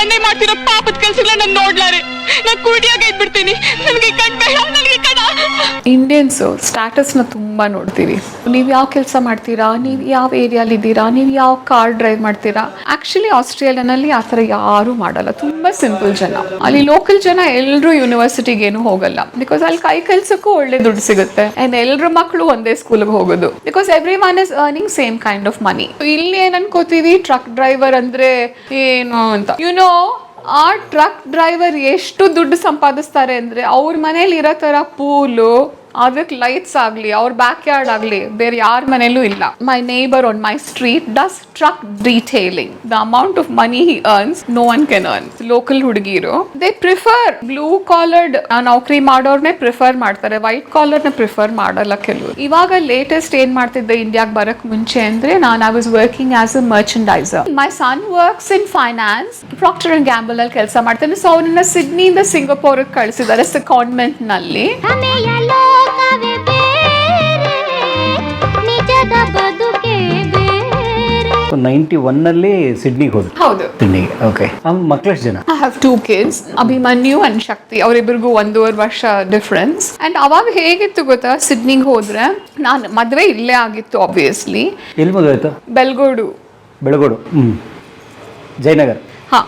ತಂದೆ ಮಾಡ್ತಿರೋ ಪಾಪದ ಕೆಲ್ಸಗಳನ್ನ ನಾನು ನೋಡ್ಲಾರೆ. ನಾನು ಕುಡಿಯಾಗ ಇದ್ಬಿಡ್ತೀನಿ. ನನಗೆ ಕಣ್ಬೇಡ, ನನಗೆ ಕಣ. ಇಂಡಿಯನ್ಸ್ ಸ್ಟ್ಯಾಟಸ್ನ ತುಂಬಾ ನೋಡ್ತೀವಿ. ನೀವು ಯಾವ ಕೆಲಸ ಮಾಡ್ತೀರಾ, ನೀವು ಯಾವ ಏರಿಯಾಲಿ ಇದ್ದೀರಾ, ನೀವು ಯಾವ ಕಾರ್ ಡ್ರೈವ್ ಮಾಡ್ತೀರಾ. ಆಕ್ಚುಲಿ ಆಸ್ಟ್ರೇಲಿಯಾನಲ್ಲಿ ಆ ಥರ ಯಾರು ಮಾಡಲ್ಲ. ತುಂಬಾ ಸಿಂಪಲ್ ಜನ. ಅಲ್ಲಿ ಲೋಕಲ್ ಜನ ಎಲ್ಲರೂ ಯೂನಿವರ್ಸಿಟಿಗೇನು ಹೋಗಲ್ಲ. ಬಿಕಾಸ್ ಅಲ್ಲಿ ಕೈ ಕೆಲ್ಸಕ್ಕೂ ಒಳ್ಳೆ ದುಡ್ಡು ಸಿಗುತ್ತೆ. ಅಂಡ್ ಎಲ್ಲರ ಮಕ್ಕಳು ಒಂದೇ ಸ್ಕೂಲ್ಗೆ ಹೋಗೋದು. Because every one is earning same kind of money. ಇಲ್ಲಿ ಏನ್ ಅನ್ಕೋತೀವಿ, ಟ್ರಕ್ ಡ್ರೈವರ್ ಅಂದ್ರೆ ಏನು ಅಂತ. ಆ ಟ್ರಕ್ ಡ್ರೈವರ್ ಎಷ್ಟು ದುಡ್ಡು ಸಂಪಾದಿಸ್ತಾರೆ ಅಂದ್ರೆ ಅವ್ರ ಮನೇಲಿ ಇರೋ ತರ ಪೂಲು, ಅದಕ್ಕೆ ಲೈಟ್ಸ್ ಆಗಲಿ, ಅವ್ರ ಬ್ಯಾಕ್ ಯಾರ್ಡ್ ಆಗಲಿ ಬೇರೆ ಯಾರ ಮನೇಲೂ ಇಲ್ಲ. My neighbour on my street does truck detailing. The amount of money he earns no one can earn. Local ಹುಡುಗಿರು ದೇ ಪ್ರಿಫರ್ ಬ್ಲೂ ಕಾಲರ್ಡ್ ನೌಕರಿ ಮಾಡೋರ್ನೇ ಪ್ರಿಫರ್ ಮಾಡ್ತಾರೆ. ವೈಟ್ ಕಾಲರ್ನ ಪ್ರಿಫರ್ ಮಾಡಲ್ಲ ಕೆಲವರು. ಇವಾಗ ಲೇಟೆಸ್ಟ್ ಏನ್ ಮಾಡ್ತಿದ್ದೆ ಇಂಡಿಯಾಗೆ ಬರಕ್ ಮುಂಚೆ ಅಂದ್ರೆ I was working as a merchandiser. My son works in finance, Procter and Gamble ಅಲ್ಲಿ ಕೆಲಸ ಮಾಡ್ತೇನೆ. ಸೊ ಅವನನ್ನ ಸಿಡ್ನಿಯಿಂದ ಸಿಂಗಾಪುರ್ಗೆ ಕಳಿಸಿದ್ದಾರೆ ಸೆಕಾಂಡ್ಮೆಂಟ್ ನಲ್ಲಿ. 91ನಲ್ಲಿ ಸಿಡ್ನಿಗೆ ಹೋದ್ರು. ಹೌದು, ಸಿಡ್ನಿಗೆ. ಓಕೆ. ಮಕ್ಕಳೆಷ್ಟು ಜನ? I have 2 kids, Abhimanyu and Shakti. ಅವರಿಬ್ಬರಿಗೂ 1.5 ವರ್ಷ ಡಿಫ್ರೆನ್ಸ್. ಅಂಡ್ ಅವಾಗ ಹೇಗಿತ್ತು ಗೊತ್ತಾ, ಸಿಡ್ನಿಗೆ ಹೋದ್ರೆ ನಾನು ಮದುವೆ ಇಲ್ಲೇ ಆಗಿತ್ತು ಆಬ್ವಿಯಸ್ಲಿ. ಎಲ್ಲಿ ಮದುವೆ ಆಯ್ತು? ಬೆಳಗೋಡು. ಜಯನಗರ್. ಹಾ,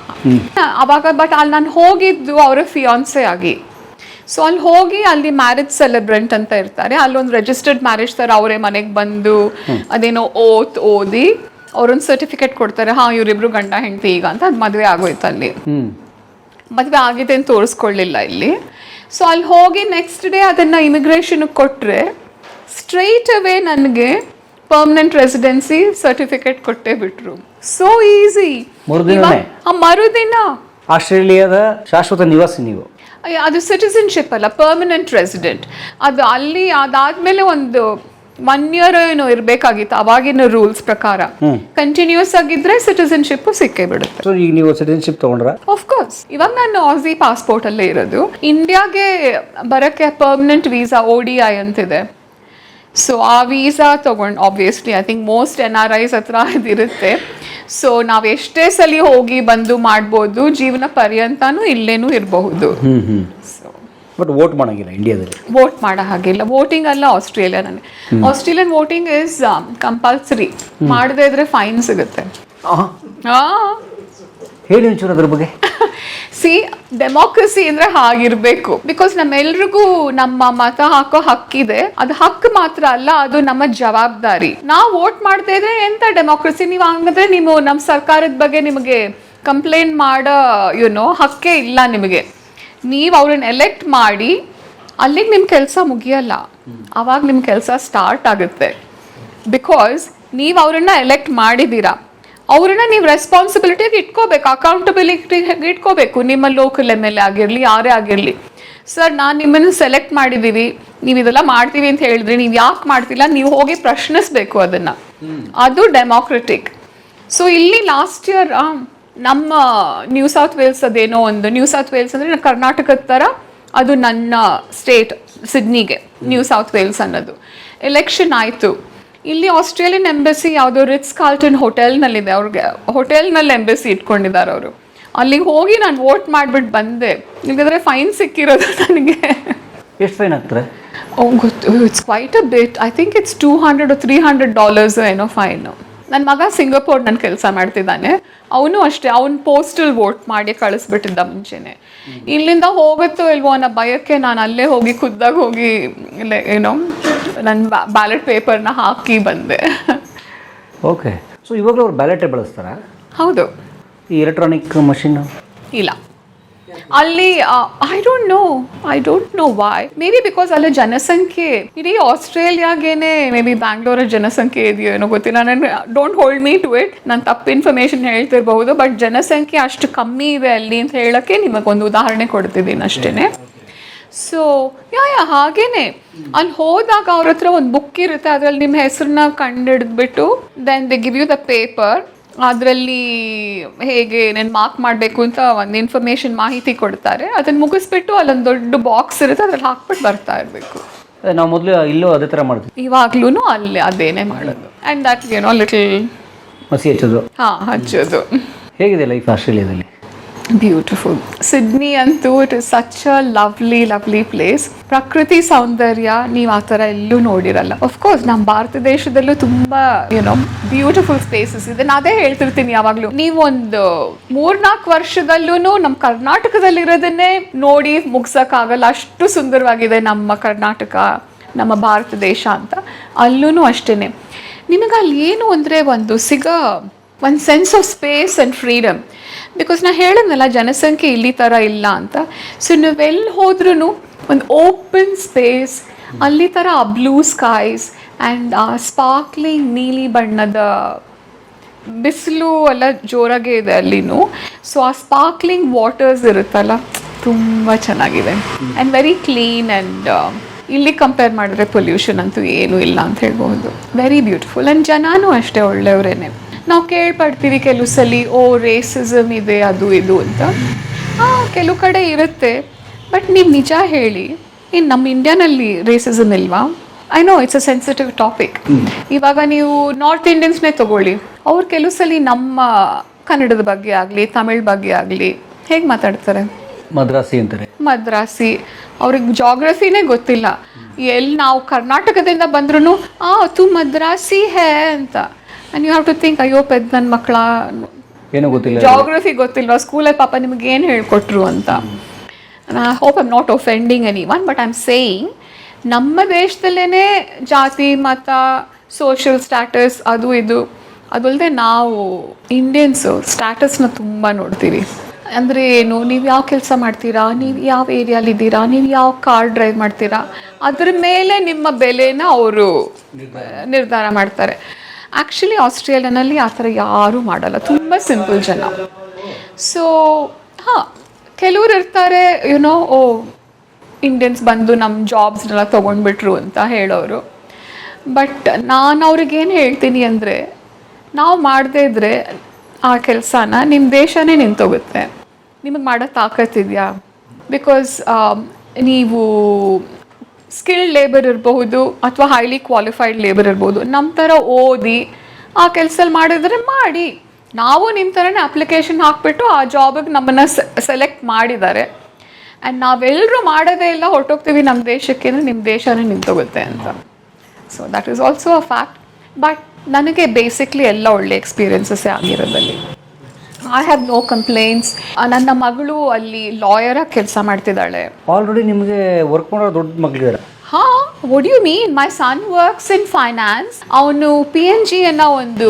ಅವಾಗ ಬಟ್ ಅಲ್ಲಿ ನಾನು ಹೋಗಿದ್ದು ಅವರ ಫಿಯಾನ್ಸೆ ಆಗಿ. ಸೊ ಅಲ್ಲಿ ಹೋಗಿ ಅಲ್ಲಿ ಮ್ಯಾರೇಜ್ ಸೆಲೆಬ್ರೆಂಟ್ ಅಂತ ಇರ್ತಾರೆ. ಅಲ್ಲೊಂದು ರಿಜಿಸ್ಟರ್ಡ್ ಮ್ಯಾರೇಜ್ ಥರ ಅವರೇ ಮನೆಗೆ ಬಂದು ಅದೇನೋ ಓದಿ ಅವ್ರೊಂದು ಸರ್ಟಿಫಿಕೇಟ್ ಕೊಡ್ತಾರೆ. ಇವರಿಬ್ರು ಗಂಡ ಹೆಂಡತಿ ಈಗ ಅಂತ. ಅದು ಮದುವೆ ಆಗೋಯ್ತು ಅಲ್ಲಿ. ಮದುವೆ ಆಗಿದೆ ಅಂತ ತೋರಿಸ್ಕೊಳ್ಳಿಲ್ಲ ಇಲ್ಲಿ. ಸೊ ಅಲ್ಲಿ ಹೋಗಿ ನೆಕ್ಸ್ಟ್ ಡೇ ಅದನ್ನು ಇಮಿಗ್ರೇಷನ್ಗೆ ಕೊಟ್ಟರೆ ಸ್ಟ್ರೈಟ್ ಅವೇ ನನಗೆ ಪರ್ಮನೆಂಟ್ ರೆಸಿಡೆನ್ಸಿ ಸರ್ಟಿಫಿಕೇಟ್ ಕೊಟ್ಟೇ ಬಿಟ್ರು. So easy. ಮರುದಿನ ಆಸ್ಟ್ರೇಲಿಯಾದ ಶಾಶ್ವತ ನಿವಾಸಿ ನೀವು? ಅದು ಸಿಟಿಸನ್ಶಿಪ್ ಅಲ್ಲ, ಪರ್ಮನೆಂಟ್ ರೆಸಿಡೆಂಟ್. ಅದು ಅಲ್ಲಿ ಅದಾದ್ಮೇಲೆ ಒಂದು 1 year ಏನೋ ಇರಬೇಕಾಗಿತ್ತು ಅವಾಗಿನ ರೂಲ್ಸ್ ಪ್ರಕಾರ. ಕಂಟಿನ್ಯೂಸ್ ಆಗಿದ್ರೆ ಸಿಟಿಸನ್ಶಿಪ್ ಸಿಕ್ಕೇ ಬಿಡುತ್ತೆ. ಸೊ ಈಗ ನೀವು ಸಿಟಿಸನ್ಶಿಪ್ ತಗೊಂಡ್ರ? Of course. ಇವಾಗ ನಾನು ಆಸಿ ಪಾಸ್ಪೋರ್ಟ್ ಅಲ್ಲೇ ಇರೋದು. ಇಂಡಿಯಾಗೆ ಬರಕ್ಕೆ ಪರ್ಮನೆಂಟ್ ವೀಸಾ ODI ಅಂತಿದೆ. ಸೊ ಆ ವೀಸಾ ತಗೊಂಡು obviously I think most NRIs ಹತ್ರ ಇದಿರುತ್ತೆ. ಸೊ ನಾವು ಎಷ್ಟೇ ಸಲ ಹೋಗಿ ಬಂದು ಮಾಡ್ಬೋದು, ಜೀವನ ಪರ್ಯಂತನೂ ಇಲ್ಲೇನೂ ಇರಬಹುದು. ಬಟ್ ವೋಟ್ ಮಾಡಂಗಿಲ್ಲ ಇಂಡಿಯಾದಲ್ಲಿ? ವೋಟ್ ಮಾಡೋ ಹಾಗಿಲ್ಲ. ವೋಟಿಂಗ್ ಅಲ್ಲ ಆಸ್ಟ್ರೇಲಿಯಾನಲ್ಲಿ. Australian voting is compulsory. ಮಾಡದೇ ಇದ್ರೆ ಫೈನ್ ಸಿಗುತ್ತೆ. ಹೇಳಿ ಒಂಚೂರು ಅದ್ರ ಬಗ್ಗೆ. ಡೆಮೋಕ್ರಸಿ ಅಂದ್ರೆ ಹಾಗಿರ್ಬೇಕು. ಬಿಕಾಸ್ ನಮ್ಮೆಲ್ರಿಗೂ ನಮ್ಮ ಮತ ಹಾಕೋ ಹಕ್ಕಿದೆ. ಅದು ಹಕ್ಕು ಮಾತ್ರ ಅಲ್ಲ, ಅದು ನಮ್ಮ ಜವಾಬ್ದಾರಿ. ನಾವು ವೋಟ್ ಮಾಡದೇ ಇದ್ರೆ ಎಂತ ಡೆಮೋಕ್ರಸಿ? ನೀವು ಹಂಗಂದ್ರೆ ನೀವು ನಮ್ಮ ಸರ್ಕಾರದ ಬಗ್ಗೆ ನಿಮಗೆ ಕಂಪ್ಲೇಂಟ್ ಮಾಡೋ ಹಕ್ಕೇ ಇಲ್ಲ ನಿಮಗೆ. ನೀವು ಅವ್ರನ್ನ ಎಲೆಕ್ಟ್ ಮಾಡಿ ಅಲ್ಲಿಗೆ ನಿಮ್ಮ ಕೆಲಸ ಮುಗಿಯಲ್ಲ, ಅವಾಗ ನಿಮ್ಮ ಕೆಲಸ ಸ್ಟಾರ್ಟ್ ಆಗುತ್ತೆ. ಬಿಕಾಸ್ ನೀವು ಅವ್ರನ್ನ ಎಲೆಕ್ಟ್ ಮಾಡಿದ್ದೀರಾ, ಅವ್ರನ್ನ ನೀವು ರೆಸ್ಪಾನ್ಸಿಬಿಲಿಟಿಗೆ ಇಟ್ಕೋಬೇಕು, ಅಕೌಂಟಬಿಲಿಟಿಗೆ ಇಟ್ಕೋಬೇಕು. ನಿಮ್ಮ ಲೋಕಲ್ MLA ಆಗಿರಲಿ, ಯಾರೇ ಆಗಿರಲಿ. ಸರ್, ನಾನು ನಿಮ್ಮನ್ನು ಸೆಲೆಕ್ಟ್ ಮಾಡಿದ್ದೀವಿ, ನೀವು ಇದೆಲ್ಲ ಮಾಡ್ತೀವಿ ಅಂತ ಹೇಳಿದ್ರಿ, ನೀವು ಯಾಕೆ ಮಾಡ್ತಿಲ್ಲ, ನೀವು ಹೋಗಿ ಪ್ರಶ್ನಿಸ್ಬೇಕು ಅದನ್ನು. ಅದು ಡೆಮೋಕ್ರೆಟಿಕ್. ಸೊ ಇಲ್ಲಿ ಲಾಸ್ಟ್ ಇಯರ್ ನಮ್ಮ ನ್ಯೂ ಸೌತ್ ವೇಲ್ಸ್, ಅದೇನೋ ಒಂದು ನ್ಯೂ ಸೌತ್ ವೇಲ್ಸ್ ಅಂದರೆ ಕರ್ನಾಟಕದ ಥರ, ಅದು ನನ್ನ ಸ್ಟೇಟ್ ಸಿಡ್ನಿಗೆ ನ್ಯೂ ಸೌತ್ ವೇಲ್ಸ್ ಅನ್ನೋದು. ಎಲೆಕ್ಷನ್ ಆಯಿತು. ಇಲ್ಲಿ ಆಸ್ಟ್ರೇಲಿಯನ್ ಎಂಬಸಿ ಯಾವುದೋ ರಿಟ್ಸ್ ಕಾರ್ಲ್ಟನ್ ಹೋಟೆಲ್ನಲ್ಲಿದೆ. ಅವ್ರಿಗೆ ಹೋಟೆಲ್ನಲ್ಲಿ ಎಂಬಸಿ ಇಟ್ಕೊಂಡಿದ್ದಾರೆ ಅವರು. ಅಲ್ಲಿಗೆ ಹೋಗಿ ನಾನು ವೋಟ್ ಮಾಡಿಬಿಟ್ಟು ಬಂದೆ. ಇಲ್ಲಾಂದರೆ ಫೈನ್ ಸಿಕ್ಕಿರೋದು ನನಗೆ. ಎಷ್ಟು ಫೈನ್ ಆಗ್ತಾರೆ? ಗೊತ್ತು, it's quite a bit. I think it's $200 or $300 ಏನೋ ಫೈನು. ನನ್ನ ಮಗ ಸಿಂಗಾಪುರ್ ನನ್ನ ಕೆಲಸ ಮಾಡ್ತಿದ್ದಾನೆ. ಅವನು ಅಷ್ಟೇ, ಅವ್ನು ಪೋಸ್ಟಲ್ ವೋಟ್ ಮಾಡಿ ಕಳಿಸ್ಬಿಟ್ಟಿದ್ದ ಮುಂಚೆನೆ. ಇಲ್ಲಿಂದ ಹೋಗುತ್ತೋ ಇಲ್ವೋ ಅನ್ನೋ ಭಯಕ್ಕೆ ನಾನು ಅಲ್ಲೇ ಹೋಗಿ ಖುದ್ದಾಗಿ ಹೋಗಿ ನನ್ನ ಬ್ಯಾಲೆಟ್ ಪೇಪರ್ನ ಹಾಕಿ ಬಂದೆ. ಓಕೆ. ಸೊ ಇವಾಗಲೂ ಅವ್ರು ಬ್ಯಾಲೆಟೇ ಬಳಸ್ತಾರಾ? ಹೌದು. ಈ ಎಲೆಕ್ಟ್ರಾನಿಕ್ ಮಷಿನ್ ಇಲ್ಲ ಅಲ್ಲಿ. I don't know why. May be because ಅಲ್ಲಿ ಜನಸಂಖ್ಯೆ ಇಡೀ ಆಸ್ಟ್ರೇಲಿಯಾಗೇನೆ, ಮೇ ಬಿ ಬ್ಯಾಂಗ್ಳೂರ ಜನಸಂಖ್ಯೆ ಇದೆಯೋ ಏನೋ ಗೊತ್ತಿಲ್ಲ. ನಾನು don't hold me to it. ನಾನು ತಪ್ಪು ಇನ್ಫಾರ್ಮೇಶನ್ ಹೇಳ್ತಿರ್ಬಹುದು, ಬಟ್ ಜನಸಂಖ್ಯೆ ಅಷ್ಟು ಕಮ್ಮಿ ಇದೆ ಅಲ್ಲಿ ಅಂತ ಹೇಳೋಕ್ಕೆ ನಿಮಗೊಂದು ಉದಾಹರಣೆ ಕೊಡ್ತಿದ್ದೀನಿ ಅಷ್ಟೇ. ಸೊ ಹಾಗೇನೆ ಅಲ್ಲಿ ಹೋದಾಗ ಅವ್ರ ಹತ್ರ ಒಂದು ಬುಕ್ ಇರುತ್ತೆ, ಅದರಲ್ಲಿ ನಿಮ್ಮ ಹೆಸರನ್ನ ಕಂಡಿಡಿದ್ಬಿಟ್ಟು then they give you the paper. ಅದರಲ್ಲಿ ಹೇಗೆ ನಾನು ಮಾರ್ಕ್ ಮಾಡಬೇಕು ಅಂತ ಒಂದು ಇನ್ಫಾರ್ಮೇಷನ್ ಮಾಹಿತಿ ಕೊಡ್ತಾರೆ. ಅದನ್ನು ಮುಗಿಸ್ಬಿಟ್ಟು ಅಲ್ಲೊಂದು ದೊಡ್ಡ ಬಾಕ್ಸ್ ಇರುತ್ತೆ, ಅದ್ರಲ್ಲಿ ಹಾಕ್ಬಿಟ್ಟು ಬರ್ತಾ ಇರಬೇಕು. ನಾವು ಮೊದಲು ಇಲ್ಲೂ ಅದೇ ಥರ ಮಾಡ್ತೀವಿ. ಇವಾಗ್ಲೂ ಅಲ್ಲಿ ಅದೇನೇ ಮಾಡೋದು. ಆ್ಯಂಡ್ ದಟ್ ಲಿಟಲ್ ಮಸಿ ಹಚ್ಚೋದು. ಹಚ್ಚೋದು. ಹೇಗಿದೆ ಲೈಫ್ ಆಸ್ಟ್ರೇಲಿಯಾದಲ್ಲಿ? ಬ್ಯೂಟಿಫುಲ್. ಸಿಡ್ನಿ ಅಂತೂ it is such a lovely place. ಪ್ರಕೃತಿ ಸೌಂದರ್ಯ ನೀವು ಆ ಥರ ಎಲ್ಲೂ ನೋಡಿರಲ್ಲ. ಅಫ್ಕೋರ್ಸ್ ನಮ್ಮ ಭಾರತ ದೇಶದಲ್ಲೂ ತುಂಬಾ ಬ್ಯೂಟಿಫುಲ್ ಸ್ಪೇಸಸ್ ಇದೆ. ನಾನು ಅದೇ ಹೇಳ್ತಿರ್ತೀನಿ ಯಾವಾಗಲೂ, ನೀವೊಂದು 3-4 ವರ್ಷದಲ್ಲೂ ನಮ್ಮ ಕರ್ನಾಟಕದಲ್ಲಿರೋದನ್ನೇ ನೋಡಿ ಮುಗ್ಸೋಕ್ಕಾಗಲ್ಲ, ಅಷ್ಟು ಸುಂದರವಾಗಿದೆ ನಮ್ಮ ಕರ್ನಾಟಕ, ನಮ್ಮ ಭಾರತ ದೇಶ ಅಂತ. ಅಲ್ಲೂ ಅಷ್ಟೇ ನಿಮಗೆ ಅಲ್ಲಿ ಏನು ಅಂದರೆ ಒಂದು sense of space and freedom. Because ನಾ ಹೇಳಿದ್ನಲ್ಲ ಜನಸಂಖ್ಯೆ ಇಲ್ಲಿ ಥರ ಇಲ್ಲ ಅಂತ. ಸೊ ನೀವೆಲ್ಲಿ ಹೋದ್ರೂ ಒಂದು ಓಪನ್ ಸ್ಪೇಸ್, ಅಲ್ಲಿ ಥರ ಆ ಬ್ಲೂ ಸ್ಕೈಸ್ ಆ್ಯಂಡ್ ಆ ಸ್ಪಾರ್ಕ್ಲಿಂಗ್ ನೀಲಿ ಬಣ್ಣದ ಬಿಸಿಲು ಎಲ್ಲ ಜೋರಾಗೆ ಇದೆ ಅಲ್ಲಿನೂ. ಸೊ ಆ ಸ್ಪಾರ್ಕ್ಲಿಂಗ್ ವಾಟರ್ಸ್ ಇರುತ್ತಲ್ಲ, ತುಂಬ ಚೆನ್ನಾಗಿದೆ ಆ್ಯಂಡ್ ವೆರಿ ಕ್ಲೀನ್. ಆ್ಯಂಡ್ ಇಲ್ಲಿ ಕಂಪೇರ್ ಮಾಡಿದ್ರೆ ಪೊಲ್ಯೂಷನ್ ಅಂತೂ ಏನೂ ಇಲ್ಲ ಅಂತ ಹೇಳ್ಬೋದು. Very beautiful. ಆ್ಯಂಡ್ ಜನನೂ ಅಷ್ಟೇ ಒಳ್ಳೆಯವರೇನೆ. ನಾವು ಕೇಳ್ಪಡ್ತೀವಿ ಕೆಲವು ಸಲ ರೇಸಿಸಮ್ ಇದೆ ಅದು ಇದು ಅಂತ. ಕೆಲವು ಕಡೆ ಇರುತ್ತೆ, ಬಟ್ ನೀವು ನಿಜ ಹೇಳಿ, ಇನ್ನು ನಮ್ಮ ಇಂಡಿಯಾನಲ್ಲಿ ರೇಸಿಸಮ್ ಇಲ್ವಾ? I know it's a sensitive topic. ಇವಾಗ ನೀವು ನಾರ್ತ್ ಇಂಡಿಯನ್ಸ್ನೇ ತಗೊಳ್ಳಿ, ಅವ್ರು ಕೆಲವು ಸಲ ನಮ್ಮ ಕನ್ನಡದ ಬಗ್ಗೆ ಆಗಲಿ ತಮಿಳ್ ಬಗ್ಗೆ ಆಗಲಿ ಹೇಗೆ ಮಾತಾಡ್ತಾರೆ? ಮದ್ರಾಸಿ. ಅವ್ರಿಗೆ ಜಾಗ್ರಫಿನೇ ಗೊತ್ತಿಲ್ಲ. ಎಲ್ಲಿ ನಾವು ಕರ್ನಾಟಕದಿಂದ ಬಂದ್ರೂ ತು ಮದ್ರಾಸಿ ಹೇ ಅಂತ. And you have to think, ಅಯ್ಯೋ ಪೆದ್ದ ನನ್ನ ಮಕ್ಕಳ, ಏನೂ ಗೊತ್ತಿಲ್ಲ, ಜಾಗ್ರಫಿ ಗೊತ್ತಿಲ್ವಾ, ಸ್ಕೂಲಲ್ಲಿ ಪಾಪ ನಿಮ್ಗೆ ಏನು ಹೇಳ್ಕೊಟ್ರು ಅಂತ. I hope I'm not offending anyone, but I am saying ನಮ್ಮ ದೇಶದಲ್ಲೇ ಜಾತಿ ಮತ ಸೋಷಿಯಲ್ ಸ್ಟ್ಯಾಟಸ್ ಅದು ಇದು ಅದಲ್ಲದೆ ನಾವು ಇಂಡಿಯನ್ಸು ಸ್ಟ್ಯಾಟಸ್ನ ತುಂಬ ನೋಡ್ತೀವಿ. ಅಂದರೆ ಏನು, ನೀವು ಯಾವ ಕೆಲಸ ಮಾಡ್ತೀರಾ, ನೀವು ಯಾವ ಏರಿಯಾಲಿದ್ದೀರಾ, ನೀವು ಯಾವ ಕಾರ್ ಡ್ರೈವ್ ಮಾಡ್ತೀರಾ, ಅದ್ರ ಮೇಲೆ ನಿಮ್ಮ ಬೆಲೆನ ಅವರು ನಿರ್ಧಾರ ಮಾಡ್ತಾರೆ. ಆ್ಯಕ್ಚುಲಿ ಆಸ್ಟ್ರೇಲಿಯಾನಲ್ಲಿ ಆ ಥರ ಯಾರೂ ಮಾಡಲ್ಲ, ತುಂಬ ಸಿಂಪಲ್ ಜನ. ಸೊ ಕೆಲವ್ರು ಇರ್ತಾರೆ ಇಂಡಿಯನ್ಸ್ ಬಂದು ನಮ್ಮ ಜಾಬ್ಸ್ನೆಲ್ಲ ತೊಗೊಂಡ್ಬಿಟ್ರು ಅಂತ ಹೇಳೋರು. ಬಟ್ ನಾನು ಅವ್ರಿಗೇನು ಹೇಳ್ತೀನಿ ಅಂದರೆ, ನಾವು ಮಾಡದೇ ಇದ್ದರೆ ಆ ಕೆಲಸನ ನಿಮ್ಮ ದೇಶನೇ ನಿಂತೋಗುತ್ತೆ. ನಿಮಗೆ ಮಾಡೋ ತಾಕತ್ತಿದೆಯಾ? ಬಿಕಾಸ್ ನೀವು ಸ್ಕಿಲ್ಡ್ ಲೇಬರ್ ಇರಬಹುದು ಅಥವಾ ಹೈಲಿ ಕ್ವಾಲಿಫೈಡ್ ಲೇಬರ್ ಇರ್ಬೋದು. ನಮ್ಮ ಥರ ಓದಿ ಆ ಕೆಲಸದಲ್ಲಿ ಮಾಡಿದರೆ ಮಾಡಿ, ನಾವು ನಿಮ್ಮ ಥರನೇ ಅಪ್ಲಿಕೇಶನ್ ಹಾಕಿಬಿಟ್ಟು ಆ ಜಾಬಿಗೆ ನಮ್ಮನ್ನು ಸೆಲೆಕ್ಟ್ ಮಾಡಿದ್ದಾರೆ. ಆ್ಯಂಡ್ ನಾವೆಲ್ಲರೂ ಮಾಡೋದೇ ಇಲ್ಲ, ಹೊರಟೋಗ್ತೀವಿ ನಮ್ಮ ದೇಶಕ್ಕೆ, ನಿಮ್ಮ ದೇಶನೇ ನಿಂತೋಗುತ್ತೆ ಅಂತ. So that is also a fact. But ನನಗೆ ಬೇಸಿಕ್ಲಿ ಎಲ್ಲ ಒಳ್ಳೆ ಎಕ್ಸ್ಪೀರಿಯನ್ಸಸ್ಸೇ ಆಗಿರೋದಲ್ಲಿ. I have no complaints. ನನ್ನ ಮಗಳು ಅಲ್ಲಿ ಲಾಯರಾಗಿ ಕೆಲಸ ಮಾಡ್ತಿದ್ದಾಳೆ. ಆಲ್ರೆಡಿ ನಿಮಗೆ ವರ್ಕ್ ಮಾಡೋ ದೊಡ್ಡ ಮಗಳಿದ್ದಾರೆ? What you mean? My son works in finance. ಅವನು PNG ಅನ್ನೋ ಒಂದು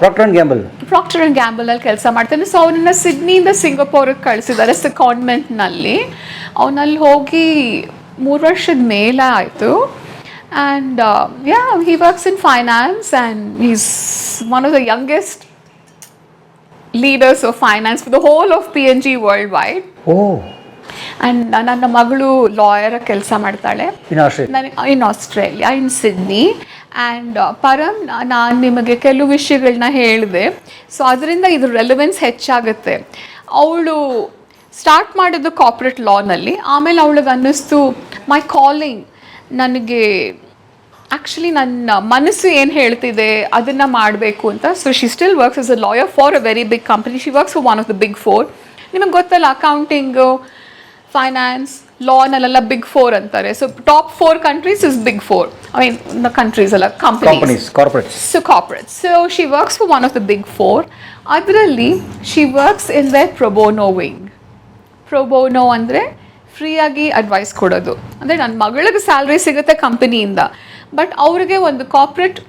ಪ್ರಾಕ್ಟರ್ ಆ್ಯಂಡ್ ಗ್ಯಾಂಬಲ್ ಅಲ್ಲಿ ಕೆಲಸ ಮಾಡ್ತಾನೆ. ಸೊ ಅವನನ್ನ ಸಿಡ್ನಿಯಿಂದ ಸಿಂಗಪೂರಿಗೆ ಕಳಿಸಿದ್ದಾರೆ ಸೆಕಾಂಡ್ಮೆಂಟ್ನಲ್ಲಿ. ಅವನಲ್ಲಿ ಹೋಗಿ 3 ವರ್ಷದ ಮೇಲೆ ಆಯಿತು. And he works in finance and he's one of the youngest leaders of finance for the whole of PNG worldwide. And ನನ್ನ ಮಗಳು ಲಾಯರ್ ಕೆಲಸ ಮಾಡ್ತಾಳೆ in Australia, in Sydney. And Param, ನಾನು ನಿಮಗೆ ಕೆಲವು ವಿಷಯಗಳನ್ನ ಹೇಳಿದೆ, ಸೊ ಅದರಿಂದ ಇದ್ರ ರೆಲೆವೆನ್ಸ್ ಹೆಚ್ಚಾಗುತ್ತೆ. ಅವಳು ಸ್ಟಾರ್ಟ್ ಮಾಡಿದ್ದು ಕಾರ್ಪೊರೇಟ್ ಲಾನಲ್ಲಿ. ಆಮೇಲೆ ಅವಳಿಗೆ ಅನ್ನಿಸ್ತು ಮೈ ಕಾಲಿಂಗ್, ನನಗೆ ಆ್ಯಕ್ಚುಲಿ ನನ್ನ ಮನಸ್ಸು ಏನು ಹೇಳ್ತಿದೆ ಅದನ್ನು ಮಾಡಬೇಕು ಅಂತ. So she still works as a lawyer for a very big company. She works for one of the big 4. ನಿಮಗೆ ಗೊತ್ತಲ್ಲ, ಅಕೌಂಟಿಂಗು, ಫೈನಾನ್ಸ್, ಲಾನಲ್ಲೆಲ್ಲ ಬಿಗ್ 4 ಅಂತಾರೆ. So top 4 countries is big 4. I mean countries ಅಲ್ಲ, companies, corporates. So corporates. So she works for one of the big 4. ಅದರಲ್ಲಿ she works in the pro bono wing. Pro bono ಅಂದರೆ ಫ್ರೀಯಾಗಿ advice ಕೊಡೋದು. ಅಂದರೆ ನನ್ನ ಮಗಳಿಗೆ ಸ್ಯಾಲ್ರಿ ಸಿಗುತ್ತೆ ಕಂಪನಿಯಿಂದ, ಬಟ್ ಅವ್ರಿಗೆ ಒಂದು ಕಾರ್ಪೊರೇಟ್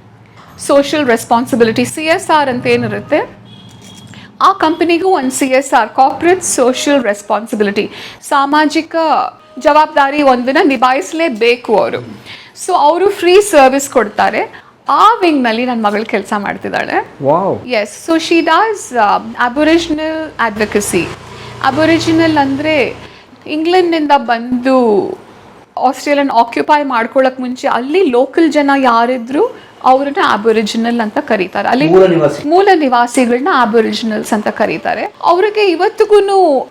ಸೋಷಿಯಲ್ ರೆಸ್ಪಾನ್ಸಿಬಿಲಿಟಿ CSR ಅಂತ ಏನಿರುತ್ತೆ, ಆ ಕಂಪನಿಗೂ ಒಂದು CSR ಕಾರ್ಪೊರೇಟ್ ಸೋಷಿಯಲ್ ರೆಸ್ಪಾನ್ಸಿಬಿಲಿಟಿ, ಸಾಮಾಜಿಕ ಜವಾಬ್ದಾರಿ ಒಂದನ್ನು ನಿಭಾಯಿಸಲೇಬೇಕು ಅವರು. ಸೊ ಅವರು ಫ್ರೀ ಸರ್ವಿಸ್ ಕೊಡ್ತಾರೆ. ಆ ವಿಂಗ್ನಲ್ಲಿ ನನ್ನ ಮಗಳು ಕೆಲಸ ಮಾಡ್ತಿದ್ದಾಳೆ. Yes. So she does Aboriginal advocacy. Aboriginal ಅಂದರೆ ಇಂಗ್ಲೆಂಡ್ನಿಂದ ಬಂದು ಆಸ್ಟ್ರೇಲಿಯನ್ ಆಕ್ಯುಪೈ ಮಾಡ್ಕೊಳ್ಳೋಕೆ ಮುಂಚೆ ಅಲ್ಲಿ ಲೋಕಲ್ ಜನ ಯಾರಿದ್ರು ಅವ್ರನ್ನ ಅಬೊರಿಜಿನಲ್ ಅಂತ ಕರೀತಾರೆ. ಅಲ್ಲಿ ಮೂಲ ನಿವಾಸಿಗಳನ್ನ ಅಬೊರಿಜಿನಲ್ಸ್ ಅಂತ ಕರೀತಾರೆ. ಅವ್ರಿಗೆ ಇವತ್ತಿಗೂ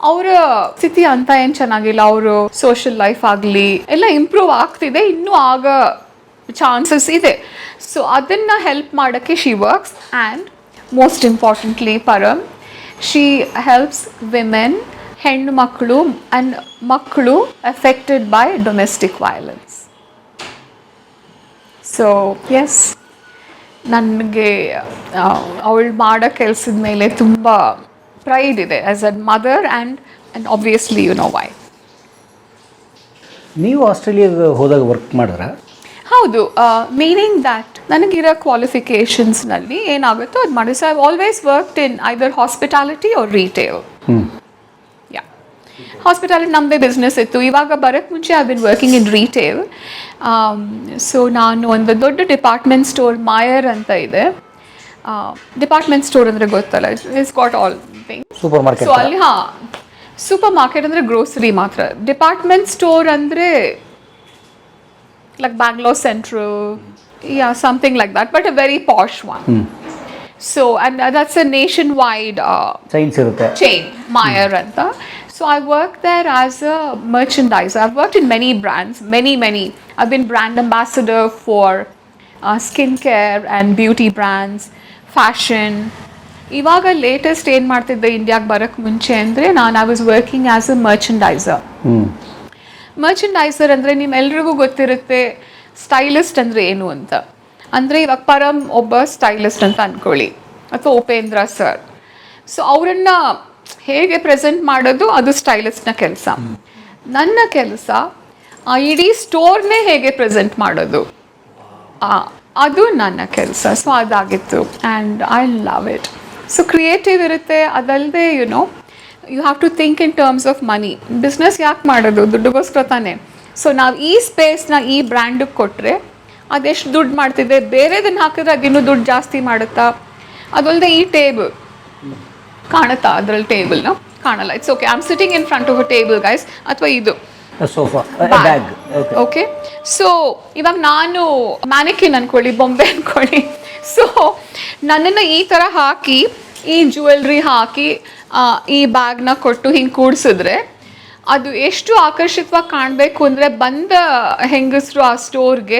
ಅವರ ಸ್ಥಿತಿ ಅಂತ ಏನ್ ಚೆನ್ನಾಗಿಲ್ಲ. ಅವರು ಸೋಷಿಯಲ್ ಲೈಫ್ ಆಗಲಿ ಎಲ್ಲ ಇಂಪ್ರೂವ್ ಆಗ್ತಿದೆ, ಇನ್ನೂ ಆಗ ಚಾನ್ಸಸ್ ಇದೆ. ಸೊ ಅದನ್ನ ಹೆಲ್ಪ್ ಮಾಡೋಕ್ಕೆ she works. And most importantly Param, she helps women, ಹೆಣ್ಣು ಮಕ್ಕಳು ಆ್ಯಂಡ್ ಮಕ್ಕಳು affected by domestic violence. So yes, ನನಗೆ ಅವಳು ಮಾಡೋ ಕೆಲಸದ ಮೇಲೆ ತುಂಬ ಪ್ರೈಡ್ ಇದೆ as a mother and obviously you know why. ನೀವು ಆಸ್ಟ್ರೇಲಿಯಾಗೆ ಹೋದಾಗ ವರ್ಕ್ ಮಾಡಿದ್ರ? ಹೌದು, ಮೀನಿಂಗ್ ದ್ಯಾಟ್ ನನಗಿರೋ ಕ್ವಾಲಿಫಿಕೇಷನ್ಸ್ನಲ್ಲಿ ಏನಾಗುತ್ತೋ ಅದು ಮಾಡಿ. So I always worked in either hospitality or retail. Yeah, hospitality ನಮ್ಮದೇ ಬಿಸ್ನೆಸ್ ಇತ್ತು. ಇವಾಗ ಬರೋಕ್ಕೆ ಮುಂಚೆ I been working in retail. So ನಾನು ಒಂದು ದೊಡ್ಡ ಡಿಪಾರ್ಟ್ಮೆಂಟ್ ಸ್ಟೋರ್ ಮಾಯರ್ ಅಂತ ಇದೆ. ಡಿಪಾರ್ಟ್ಮೆಂಟ್ ಸ್ಟೋರ್ ಅಂದರೆ ಗೊತ್ತಲ್ಲ, it's got all things. Super market. So ಅಲ್ಲಿ ಸೂಪರ್ ಮಾರ್ಕೆಟ್ ಅಂದರೆ ಗ್ರೋಸರಿ ಮಾತ್ರ. ಡಿಪಾರ್ಟ್ಮೆಂಟ್ ಸ್ಟೋರ್ ಅಂದರೆ like Bangalore Central, yeah, something like that, but a very posh one. So, and that's a nationwide chain, Meyer anta. So I worked there as a merchandiser. I've worked in many brands, many. I've been brand ambassador for skincare and beauty brands, fashion. ಇವಾಗ latest ಏನು ಮಾಡ್ತಿದ್ದೆ ಇಂಡಿಯಾಗೆ ಬರೋಕ್ಕೆ ಮುಂಚೆ ಅಂದರೆ I was working as a merchandiser. Merchandiser ಅಂದರೆ ನಿಮ್ಮೆಲ್ರಿಗೂ ಗೊತ್ತಿರುತ್ತೆ ಸ್ಟೈಲಿಸ್ಟ್ ಅಂದರೆ ಏನು ಅಂತ. ಅಂದರೆ ಇವಾಗ ಪರಮ್ ಒಬ್ಬ ಸ್ಟೈಲಿಸ್ಟ್ ಅಂತ ಅಂದ್ಕೊಳ್ಳಿ, ಅಥವಾ ಉಪೇಂದ್ರ ಸರ್. ಸೊ ಅವರನ್ನು ಹೇಗೆ ಪ್ರೆಸೆಂಟ್ ಮಾಡೋದು ಅದು ಸ್ಟೈಲಿಸ್ಟ್ನ ಕೆಲಸ. ನನ್ನ ಕೆಲಸ ಆ ಇಡೀ ಸ್ಟೋರ್ನೇ ಹೇಗೆ ಪ್ರೆಸೆಂಟ್ ಮಾಡೋದು, ಅದು ನನ್ನ ಕೆಲಸ. ಸೊ ಅದಾಗಿತ್ತು and I love it. So creative ಇರುತ್ತೆ, ಅದಲ್ಲದೆ you have to think in terms of money. Business ಯಾಕೆ ಮಾಡೋದು? ದುಡ್ಡುಗೋಸ್ಕರ ತಾನೆ. ಸೊ ನಾವು ಈ ಸ್ಪೇಸ್ನ ಈ ಬ್ರ್ಯಾಂಡಿಗೆ ಕೊಟ್ಟರೆ ಅದೆಷ್ಟು ದುಡ್ಡು ಮಾಡ್ತಿದೆ, ಬೇರೆದನ್ನು ಹಾಕಿದ್ರೆ ಅದಿನ್ನೂ ದುಡ್ಡು ಜಾಸ್ತಿ ಮಾಡುತ್ತಾ? ಅದಲ್ಲದೆ ಈ ಟೇಬಲ್ ಕಾಣುತ್ತಾ? ಅದರಲ್ಲಿ ಟೇಬಲ್ನ ಕಾಣಲ್ಲ. It's okay, I am sitting in front of a table guys. ಅಥವಾ ಇದು ಸೋಫಾ, ಬ್ಯಾಗ್. ಓಕೆ, ಸೊ ಇವಾಗ ನಾನು ಮ್ಯಾನಿಕಿನ್ ಅಂದ್ಕೊಳ್ಳಿ, ಬೊಂಬೆ ಅಂದ್ಕೊಳ್ಳಿ. ಸೊ ನನ್ನನ್ನು ಈ ಥರ ಹಾಕಿ, ಈ ಜ್ಯುವೆಲ್ರಿ ಹಾಕಿ, ಈ ಬ್ಯಾಗ್ನ ಕೊಟ್ಟು ಹಿಂಗೆ ಕೂಡಿಸಿದ್ರೆ ಅದು ಎಷ್ಟು ಆಕರ್ಷಿತವಾಗಿ ಕಾಣಬೇಕು ಅಂದರೆ ಬಂದ ಹೆಂಗಸರು ಆ ಸ್ಟೋರ್ಗೆ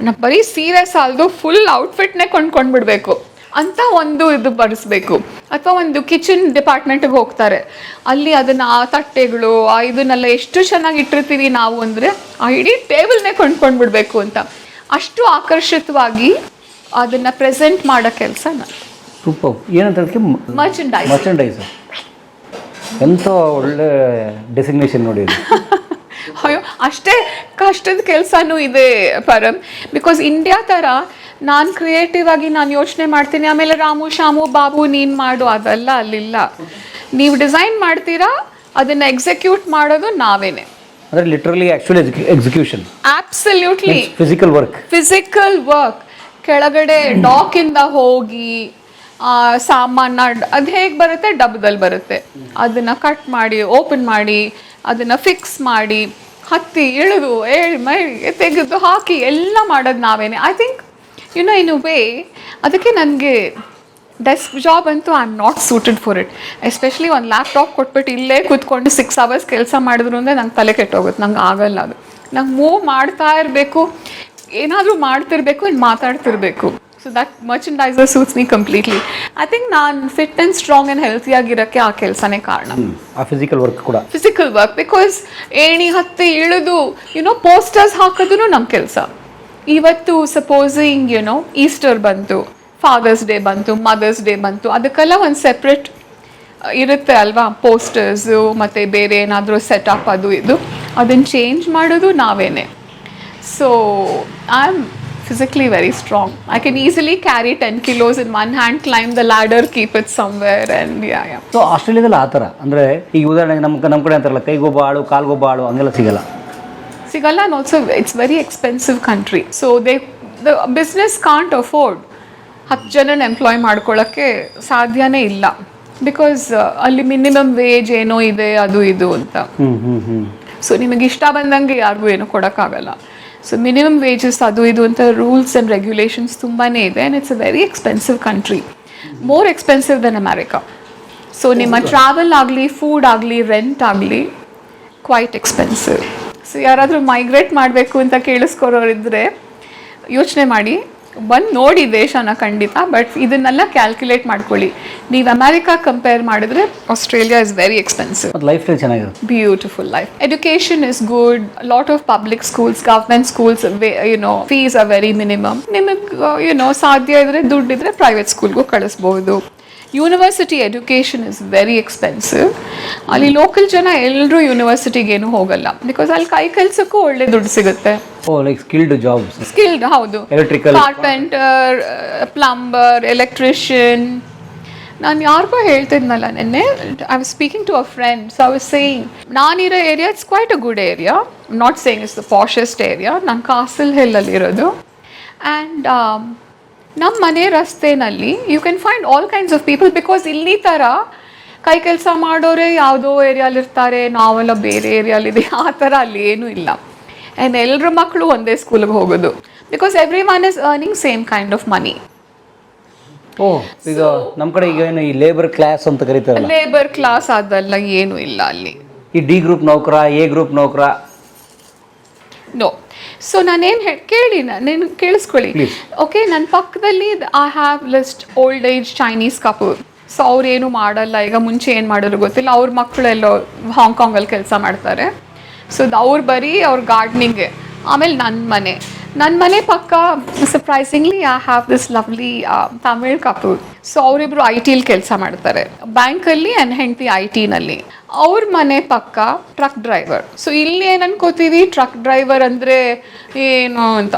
ನಾವು ಬರೀ ಸೀರೆ ಸಾಲದು ಫುಲ್ ಔಟ್ಫಿಟ್ನೇ ಕೊಂಡ್ಕೊಂಡ್ಬಿಡ್ಬೇಕು ಅಂತ ಒಂದು ಇದು ಬರೆಸ್ಬೇಕು. ಅಥವಾ ಒಂದು ಕಿಚನ್ ಡಿಪಾರ್ಟ್ಮೆಂಟಿಗೆ ಹೋಗ್ತಾರೆ, ಅಲ್ಲಿ ಅದನ್ನು ಆ ತಟ್ಟೆಗಳು ಇದನ್ನೆಲ್ಲ ಎಷ್ಟು ಚೆನ್ನಾಗಿ ಇಟ್ಟಿರ್ತೀವಿ ನಾವು ಅಂದರೆ ಆ ಇಡೀ ಟೇಬಲ್ನೇ ಕೊಂಡ್ಕೊಂಡ್ಬಿಡ್ಬೇಕು ಅಂತ. ಅಷ್ಟು ಆಕರ್ಷಿತವಾಗಿ ಅದನ್ನು ಪ್ರೆಸೆಂಟ್ ಮಾಡೋ ಕೆಲಸ ನಾನು. ಸೂಪರ್. ಏನಂತ ಮರ್ಚಂಡೈಸರ್. ಎಂಥ ಒಳ್ಳೆ ಡೆಸಿಗ್ನೇಷನ್ ನೋಡಿ. ಅಯ್ಯೋ, ಅಷ್ಟೇ ಕಷ್ಟದ ಕೆಲಸನೂ ಇದೆ ಪರಮ್. ಬಿಕಾಸ್ ಇಂಡಿಯಾ ಥರ ನಾನು ಕ್ರಿಯೇಟಿವ್ ಆಗಿ ನಾನು ಯೋಚನೆ ಮಾಡ್ತೀನಿ, ಆಮೇಲೆ ರಾಮು ಶಾಮು ಬಾಬು ನೀನು ಮಾಡು, ಅದೆಲ್ಲ ಅಲ್ಲಿಲ್ಲ. ನೀವು ಡಿಸೈನ್ ಮಾಡ್ತೀರಾ, ಅದನ್ನು ಎಕ್ಸಿಕ್ಯೂಟ್ ಮಾಡೋದು ನಾವೇನೆ. ಅಂದರೆ literally actually execution. Absolutely physical work. ಕೆಳಗಡೆ ಡಾಕಿಂದ ಹೋಗಿ ಸಾಮಾನ ಅದು ಹೇಗೆ ಬರುತ್ತೆ, ಡಬ್ಬದಲ್ಲಿ ಬರುತ್ತೆ, ಅದನ್ನು ಕಟ್ ಮಾಡಿ ಓಪನ್ ಮಾಡಿ ಅದನ್ನು ಫಿಕ್ಸ್ ಮಾಡಿ ಹತ್ತಿ ಇಳಿದು ಮೈಗೆ ತೆಗೆದು ಹಾಕಿ ಎಲ್ಲ ಮಾಡೋದು ನಾವೇನೆ. I think in a way ಅದಕ್ಕೆ ನನಗೆ ಡೆಸ್ಕ್ ಜಾಬ್ ಅಂತೂ I am not suited for it. Especially ಒಂದು ಲ್ಯಾಪ್ಟಾಪ್ ಕೊಟ್ಬಿಟ್ಟು ಇಲ್ಲೇ ಕೂತ್ಕೊಂಡು 6 hours ಕೆಲಸ ಮಾಡಿದ್ರು ಅಂದರೆ ನಂಗೆ ತಲೆ ಕೆಟ್ಟೋಗುತ್ತೆ. ನಂಗೆ ಆಗಲ್ಲ ಅದು. ನಂಗೆ ಮೂವ್ ಮಾಡ್ತಾ ಇರಬೇಕು, ಏನಾದರೂ ಮಾಡ್ತಿರ್ಬೇಕು, ಇನ್ನು ಮಾತಾಡ್ತಿರ್ಬೇಕು. So that merchandiser suits me completely. I think ನಾನು ಫಿಟ್ ಆ್ಯಂಡ್ ಸ್ಟ್ರಾಂಗ್ ಆ್ಯಂಡ್ ಹೆಲ್ತಿಯಾಗಿರೋಕ್ಕೆ ಆ ಕೆಲಸನೇ ಕಾರಣ. ಆ ಫಿಸಿಕಲ್ ವರ್ಕ್ ಬಿಕಾಸ್ ಏಣಿ ಹತ್ತಿ ಇಳಿದು ಪೋಸ್ಟರ್ಸ್ ಹಾಕೋದು ನಮ್ಮ ಕೆಲಸ. ಇವತ್ತು ಸಪೋಸಿಂಗ್ ಈಸ್ಟರ್ ಬಂತು, ಫಾದರ್ಸ್ ಡೇ ಬಂತು, ಮದರ್ಸ್ ಡೇ ಬಂತು, ಅದಕ್ಕೆಲ್ಲ ಒಂದು ಸೆಪ್ರೇಟ್ ಇರುತ್ತೆ ಅಲ್ವಾ, ಪೋಸ್ಟರ್ಸು ಮತ್ತು ಬೇರೆ ಏನಾದರೂ ಸೆಟಪ್ ಅದು ಇದು, ಅದನ್ನು ಚೇಂಜ್ ಮಾಡೋದು ನಾವೇನೆ. So I am physically very strong. I can easily carry 10 kilos in one hand, climb the ladder, keep it somewhere, and yeah. So ಆಸ್ಟ್ರೇಲಿಯಾದಲ್ಲಿ ಆ ಥರ ಅಂದರೆ ಈಗ ಉದಾಹರಣೆಗೆ ನಮ್ಮ ಕಡೆ ಅಂತಾರಲ್ಲ, ಕೈಗೊಬ್ಬ ಆಳು ಕಾಲ್ಗೊಬ್ಬ ಆಳು ಹಂಗೆಲ್ಲ ಸಿಗಲ್ಲ. And also it's very expensive country, so the business can't afford 10 ಜನನ ಎಂಪ್ಲಾಯ್ ಮಾಡ್ಕೊಳ್ಳೋಕ್ಕೆ ಸಾಧ್ಯನೇ ಇಲ್ಲ. ಬಿಕಾಸ್ ಅಲ್ಲಿ ಮಿನಿಮಮ್ ವೇಜ್ ಏನೋ ಇದೆ, ಅದು ಇದು ಅಂತ. ಸೊ ನಿಮಗೆ ಇಷ್ಟ ಬಂದಂಗೆ ಯಾರಿಗೂ ಏನೂ ಕೊಡೋಕ್ಕಾಗಲ್ಲ. ಸೊ ಮಿನಿಮಮ್ ವೇಜಸ್ ಅದು ಇದು ಅಂತ ರೂಲ್ಸ್ ಆ್ಯಂಡ್ ರೆಗ್ಯುಲೇಷನ್ಸ್ ತುಂಬಾ ಇದೆ. And it's a very expensive country, more expensive than America. So ನಿಮ್ಮ ಟ್ರಾವೆಲ್ ಆಗಲಿ, ಫುಡ್ ಆಗಲಿ, ರೆಂಟ್ ಆಗಲಿ ಕ್ವೈಟ್ ಎಕ್ಸ್ಪೆನ್ಸಿವ್. ಸೊ ಯಾರಾದರೂ ಮೈಗ್ರೇಟ್ ಮಾಡಬೇಕು ಅಂತ ಕೇಳಿಸ್ಕೊರೋರಿದ್ದರೆ ಯೋಚನೆ ಮಾಡಿ, ಬಂದು ನೋಡಿ ದೇಶನ ಖಂಡಿತ, ಬಟ್ ಇದನ್ನೆಲ್ಲ ಕ್ಯಾಲ್ಕುಲೇಟ್ ಮಾಡ್ಕೊಳ್ಳಿ. ನೀವು ಅಮೆರಿಕಾ ಕಂಪೇರ್ ಮಾಡಿದ್ರೆ Australia is very expensive. Life style ಚೆನ್ನಾಗಿರುತ್ತೆ. Beautiful life. Education is good. A lot of public schools, government schools, fees are very minimum. ನಿಮಗೆ ಸಾಧ್ಯ ಇದ್ರೆ ದುಡ್ಡಿದ್ರೆ ಪ್ರೈವೇಟ್ ಸ್ಕೂಲ್ಗೂ ಕಳಿಸ್ಬೋದು. University education is very expensive. ಅಲ್ಲಿ local ಜನ ಎಲ್ಲರೂ ಯೂನಿವರ್ಸಿಟಿಗೇನು ಹೋಗಲ್ಲ, ಬಿಕಾಸ್ ಅಲ್ಲಿ ಕೈ ಕೆಲಸಕ್ಕೂ ಒಳ್ಳೆ ದುಡ್ಡು ಸಿಗುತ್ತೆ. Like skilled jobs. ಸ್ಕಿಲ್ಡ್, ಹೌದು. Electrical, carpenter, plumber, electrician. ನಾನು ಯಾರಿಗೋ ಹೇಳ್ತಿದ್ನಲ್ಲ ನಿನ್ನೆ, I was speaking to a friend, so I was saying ನಾನಿರೋ area it's quite a good area, not saying it's the poshest area. ನಾನು ಕಾಸಲ್ ಹಿಲ್ಲಲ್ಲಿ ಇರೋದು. And ನಮ್ಮ ಮನೆ ರಸ್ತೆನಲ್ಲಿ you can find all kinds of people, because ಇಲ್ಲಿ ಥರ ಕೈ ಕೆಲಸ ಮಾಡೋರೆ ಯಾವುದೋ ಏರಿಯಾಲಿರ್ತಾರೆ, ನಾವೆಲ್ಲ ಬೇರೆ ಏರಿಯಾಲಿದೆ, ಆ ಥರ ಅಲ್ಲಿ ಏನೂ ಇಲ್ಲ. ಆ್ಯಂಡ್ ಎಲ್ಲರ ಮಕ್ಕಳು ಒಂದೇ ಸ್ಕೂಲಿಗೆ ಹೋಗೋದು, because every one is earning same kind of money. ಈಗ ನಮ್ಮ ಕಡೆ ಈಗ ಏನು ಈ ಲೇಬರ್ ಕ್ಲಾಸ್ ಅಂತ ಕರೀತಾರಲ್ಲ, ಲೇಬರ್ ಕ್ಲಾಸ್ ಅದೆಲ್ಲ ಏನೂ ಇಲ್ಲ ಅಲ್ಲಿ. ಈ ಡಿ ಗ್ರೂಪ್ ನೌಕರ, ಎ ಗ್ರೂಪ್ ನೌಕರ, ನೋ. ಸೊ ನಾನೇನು ಕೇಳಿ, ನೀನು ಕೇಳಿಸ್ಕೊಳ್ಳಿ. ಓಕೆ, ನನ್ನ ಪಕ್ಕದಲ್ಲಿ I have list old age Chinese couple. So ಅವ್ರೇನು ಮಾಡಲ್ಲ, ಈಗ ಮುಂಚೆ ಏನು ಮಾಡೋರು ಗೊತ್ತಿಲ್ಲ, ಅವ್ರ ಮಕ್ಕಳೆಲ್ಲೋ ಹಾಂಗ್ಕಾಂಗಲ್ಲಿ ಕೆಲಸ ಮಾಡ್ತಾರೆ. ಸೊ ಅವ್ರು ಬರೀ ಅವ್ರ ಗಾರ್ಡ್ನಿಂಗೆ. ಆಮೇಲೆ ನನ್ನ ಮನೆ ಪಕ್ಕ surprisingly I have this lovely Tamil couple. So ಅವರಿಬ್ರು ಐ ಟಿಲಿ ಕೆಲಸ ಮಾಡ್ತಾರೆ, ಬ್ಯಾಂಕಲ್ಲಿ ಆ್ಯಂಡ್ ಹೆಂಡತಿ ಐ ಟಿನಲ್ಲಿ. ಅವ್ರ ಮನೆ ಪಕ್ಕ ಟ್ರಕ್ ಡ್ರೈವರ್. ಸೊ ಇಲ್ಲಿ ಏನು ಅನ್ಕೋತೀವಿ, ಟ್ರಕ್ ಡ್ರೈವರ್ ಅಂದರೆ ಏನು ಅಂತ.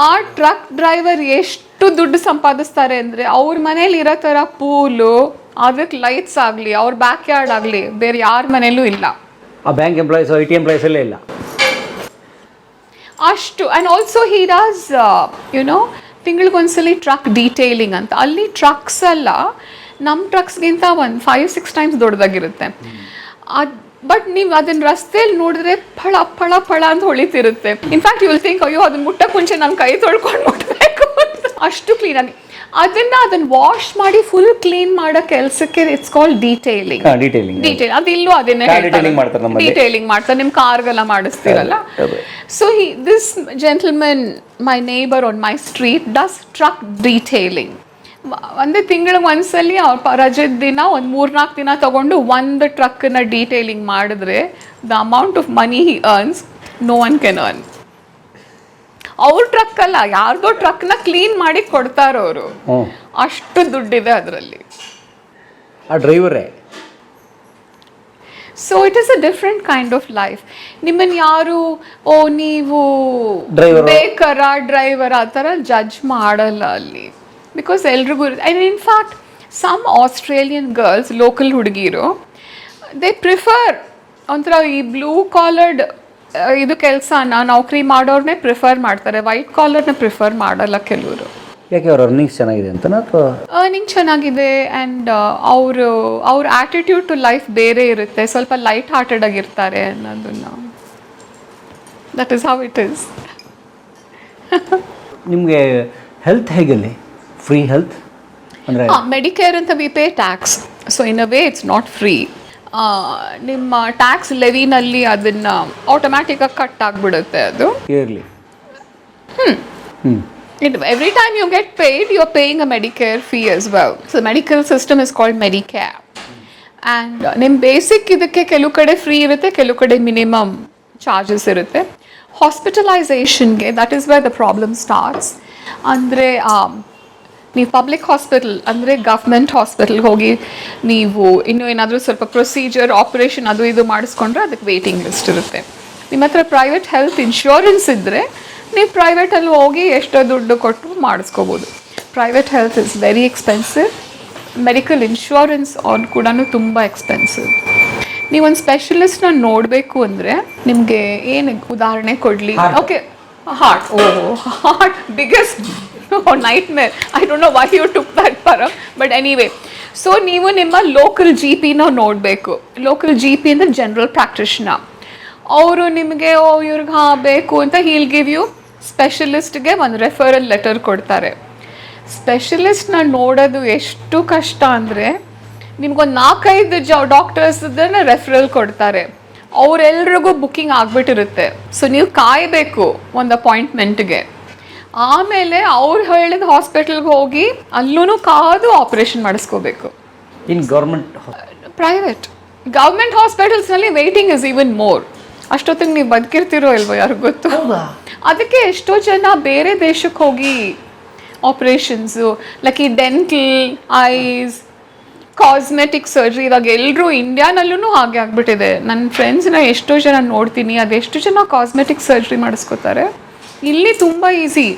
ಆ ಟ್ರಕ್ ಡ್ರೈವರ್ ಎಷ್ಟು ದುಡ್ಡು ಸಂಪಾದಿಸ್ತಾರೆ ಅಂದರೆ, ಅವ್ರ ಮನೇಲಿ ಇರೋ ಥರ ಪೂಲು, ಅದಕ್ಕೆ ಲೈಟ್ಸ್ ಆಗಲಿ, ಅವ್ರ ಬ್ಯಾಕ್ ಯಾರ್ಡ್ ಆಗಲಿ ಬೇರೆ ಯಾರ ಮನೇಲೂ ಇಲ್ಲ. ಆ bank employees, I T employees ಎಲ್ಲ ಇಲ್ಲ ಅಷ್ಟು. ಆ್ಯಂಡ್ ಆಲ್ಸೋ ಹಿ ಡಾಸ್ ತಿಂಗಳಿಗೊಂದ್ಸಲಿ ಟ್ರಕ್ ಡೀಟೇಲಿಂಗ್ ಅಂತ. ಅಲ್ಲಿ ಟ್ರಕ್ಸ್ ಎಲ್ಲ ನಮ್ಮ ಟ್ರಕ್ಸ್ಗಿಂತ ಒಂದು 5-6 ಟೈಮ್ಸ್ ದೊಡ್ಡದಾಗಿರುತ್ತೆ. ಬಟ್ ನೀವು ಅದನ್ನ ರಸ್ತೆಯಲ್ಲಿ ನೋಡಿದ್ರೆ ಫಳ ಫಳ ಫಳ ಅಂತ ಹೊಳಿತಿರುತ್ತೆ. ಇನ್ಫ್ಯಾಕ್ಟ್ ಯು ವಿಲ್ ಥಿಂಕ್, ಅಯ್ಯೋ ಅದನ್ನ ಮುಟ್ಟಕ್ಕೆ ಮುಂಚೆ ನಾನು ಕೈ ತೊಳ್ಕೊಂಡು ಮುಟ್ಟಬೇಕು ಅಂತ. ಅಷ್ಟು ಕ್ಲೀನಾಗಿ ಅದನ್ನ ವಾಶ್ ಮಾಡಿ ಫುಲ್ ಕ್ಲೀನ್ ಮಾಡೋ ಕೆಲಸಕ್ಕೆ ಇಟ್ಸ್ ಕಾಲ್ಡ್ ಡೀಟೇಲಿಂಗ್. ಡೀಟೇಲ್ ಅದು ಇಲ್ಲೂ ಅದನ್ನೇ ಡೀಟೇಲಿಂಗ್ ಮಾಡ್ತಾರೆ, ನಿಮ್ಮ ಕಾರ್ಗೆಲ್ಲ ಮಾಡಿಸ್ತೀರಲ್ಲ. So this gentleman, my neighbour on my street, does truck detailing. ಒಂದೇ ತಿಂಗಳಿಗೆ ಒಂದ್ಸಲಿ ಅವ್ರ ರಜದ ದಿನ ಒಂದು 3-4 ದಿನ ತಗೊಂಡು ಒಂದು ಟ್ರಕ್ಕನ್ನ ಡೀಟೇಲಿಂಗ್ ಮಾಡಿದ್ರೆ the amount of money he earns no one can earn. ಅವ್ರ ಟ್ರಕ್ ಅಲ್ಲ, ಯಾರ್ದೋ ಟ್ರಕ್ನ ಕ್ಲೀನ್ ಮಾಡಿ ಕೊಡ್ತಾರ ಅವರು. ಅಷ್ಟು ದುಡ್ಡಿದೆ ಅದರಲ್ಲಿ. ಆ ಡ್ರೈವರೇ. So it is a different kind of life. ನಿಮ್ಮನ್ನು ಯಾರು ನೀವು ಬೇಕರ ಡ್ರೈವರ್ ಆ ಥರ ಜಡ್ಜ್ ಮಾಡಲ್ಲ ಅಲ್ಲಿ, ಬಿಕಾಸ್ ಎಲ್ರಿಗೂ. And in fact some Australian girls, local ಹುಡುಗಿರು, ದೇ ಪ್ರಿಫರ್ ಒಂಥರ ಈ ಬ್ಲೂ ಕಾಲರ್ಡ್ ಇದು ಕೆಲಸನ ನೌಕರಿ ಮಾಡೋರ್ನೇ ಪ್ರಿಫರ್ ಮಾಡ್ತಾರೆ, ವೈಟ್ ಕಾಲರ್ನ ಪ್ರಿಫರ್ ಮಾಡಲ್ಲ ಕೆಲವರು. ಯಾಕೆ ಅವ್ರ ಅರ್ನಿಂಗ್ಸ್ ಚೆನ್ನಾಗಿದೆ ಅಂತ? ಅರ್ನಿಂಗ್ ಚೆನ್ನಾಗಿದೆ ಆ್ಯಂಡ್ ಅವ್ರ ಆ್ಯಟಿಟ್ಯೂಡ್ ಟು ಲೈಫ್ ಬೇರೆ ಇರುತ್ತೆ, ಸ್ವಲ್ಪ ಲೈಟ್ ಹಾರ್ಟೆಡ್ ಆಗಿರ್ತಾರೆ ಅನ್ನೋದನ್ನ. That is how it is. ನಿಮಗೆ ಹೆಲ್ತ್ ಹೇಗಲ್ಲಿ? ಫ್ರೀ ಹೆಲ್ತ್ ಅಂದರೆ ಮೆಡಿಕೇರ್ ಅಂತ V pay tax. So in a way it's not free. ನಿಮ್ಮ ಟ್ಯಾಕ್ಸ್ ಲೆವಿನಲ್ಲಿ ಅದನ್ನು ಆಟೋಮ್ಯಾಟಿಕಾಗಿ ಕಟ್ ಆಗಿಬಿಡುತ್ತೆ ಅದು yearly. Every time you get paid, you're paying a Medicare fee as well. So the medical system is called Medicare. And ನಿಮ್ಮ basic ಇದಕ್ಕೆ ಕೆಲವು ಕಡೆ free ಇರುತ್ತೆ, ಕೆಲವು ಕಡೆ ಮಿನಿಮಮ್ ಚಾರ್ಜಸ್ ಇರುತ್ತೆ. ಹಾಸ್ಪಿಟಲೈಸೇಷನ್ಗೆ that is where the problem starts. ಅಂದರೆ ನೀವು ಪಬ್ಲಿಕ್ ಹಾಸ್ಪಿಟಲ್ ಅಂದರೆ ಗವರ್ಮೆಂಟ್ ಹಾಸ್ಪಿಟಲ್ಗೆ ಹೋಗಿ ನೀವು ಇನ್ನೂ ಏನಾದರೂ ಸ್ವಲ್ಪ ಪ್ರೊಸೀಜರ್, ಆಪರೇಷನ್ ಅದು ಇದು ಮಾಡಿಸ್ಕೊಂಡ್ರೆ ಅದಕ್ಕೆ ವೇಟಿಂಗ್ ಲಿಸ್ಟ್ ಇರುತ್ತೆ. ನಿಮ್ಮ ಹತ್ರ ಪ್ರೈವೇಟ್ ಹೆಲ್ತ್ ಇನ್ಶೂರೆನ್ಸ್ ಇದ್ದರೆ ನೀವು ಪ್ರೈವೇಟಲ್ಲಿ ಹೋಗಿ ಎಷ್ಟೋ ದುಡ್ಡು ಕೊಟ್ಟು ಮಾಡಿಸ್ಕೋಬೋದು. Private health is very expensive. Medical insurance ಕೂಡ ತುಂಬ ಎಕ್ಸ್ಪೆನ್ಸಿವ್. ನೀವೊಂದು ಸ್ಪೆಷಲಿಸ್ಟ್ನ ನೋಡಬೇಕು ಅಂದರೆ ನಿಮಗೆ ಏನು ಉದಾಹರಣೆ ಕೊಡಲಿ? Okay, heart biggest nightmare. I don't know why you took that Param, but anyway. So ನೀವು ನಿಮ್ಮ ಲೋಕಲ್ ಜಿ ಪಿನ ನೋಡಬೇಕು. ಲೋಕಲ್ ಜಿ ಪಿ ಅಂದರೆ ಜನರಲ್ ಪ್ರಾಕ್ಟಿಷನರ್. ಅವರು ನಿಮಗೆ ಇವ್ರಿಗೆ ಬೇಕು ಅಂತ ಹೀಲ್ ಗಿವ್ ಯು ಸ್ಪೆಷಲಿಸ್ಟ್ಗೆ ಒಂದು ರೆಫರಲ್ ಲೆಟರ್ ಕೊಡ್ತಾರೆ. ಸ್ಪೆಷಲಿಸ್ಟ್ನ ನೋಡೋದು ಎಷ್ಟು ಕಷ್ಟ ಅಂದರೆ, ನಿಮ್ಗೊಂದು 4-5 ಡಾಕ್ಟರ್ಸ್ ರೆಫರಲ್ ಕೊಡ್ತಾರೆ, ಅವರೆಲ್ರಿಗೂ ಬುಕ್ಕಿಂಗ್ ಆಗಿಬಿಟ್ಟಿರುತ್ತೆ. ಸೊ ನೀವು ಕಾಯಬೇಕು ಒಂದು ಅಪಾಯಿಂಟ್ಮೆಂಟ್ಗೆ. ಆಮೇಲೆ ಅವ್ರು ಹೇಳಿದ ಹಾಸ್ಪಿಟಲ್ಗೆ ಹೋಗಿ ಅಲ್ಲೂ ಕಾದು ಆಪರೇಷನ್ ಮಾಡಿಸ್ಕೋಬೇಕು. ಇನ್ ಗೌರ್ಮೆಂಟ್ ಪ್ರೈವೇಟ್ ಗೌರ್ಮೆಂಟ್ ಹಾಸ್ಪಿಟಲ್ಸ್ನಲ್ಲಿ ವೆಯ್ಟಿಂಗ್ ಇಸ್ ಈವನ್ ಮೋರ್. ಅಷ್ಟೊತ್ತಿಗೆ ನೀವು ಬದುಕಿರ್ತಿರೋ ಇಲ್ವೋ ಯಾರಿಗೂ ಗೊತ್ತು. ಅದಕ್ಕೆ ಎಷ್ಟೋ ಜನ ಬೇರೆ ದೇಶಕ್ಕೆ ಹೋಗಿ ಆಪ್ರೇಷನ್ಸು ಲೈಕ್ ಈ ಡೆಂಟಲ್, ಐಸ್, ಕಾಸ್ಮೆಟಿಕ್ ಸರ್ಜರಿ ಇವಾಗ ಎಲ್ಲರೂ ಇಂಡಿಯಾನಲ್ಲೂ ಹಾಗೆ ಆಗ್ಬಿಟ್ಟಿದೆ. ನನ್ನ ಫ್ರೆಂಡ್ಸ್ನ ಎಷ್ಟೋ ಜನ ನೋಡ್ತೀನಿ, ಅದೆಷ್ಟು ಜನ ಕಾಸ್ಮೆಟಿಕ್ ಸರ್ಜರಿ ಮಾಡಿಸ್ಕೋತಾರೆ. ಇಲ್ಲಿ ತುಂಬ ಈಸಿ.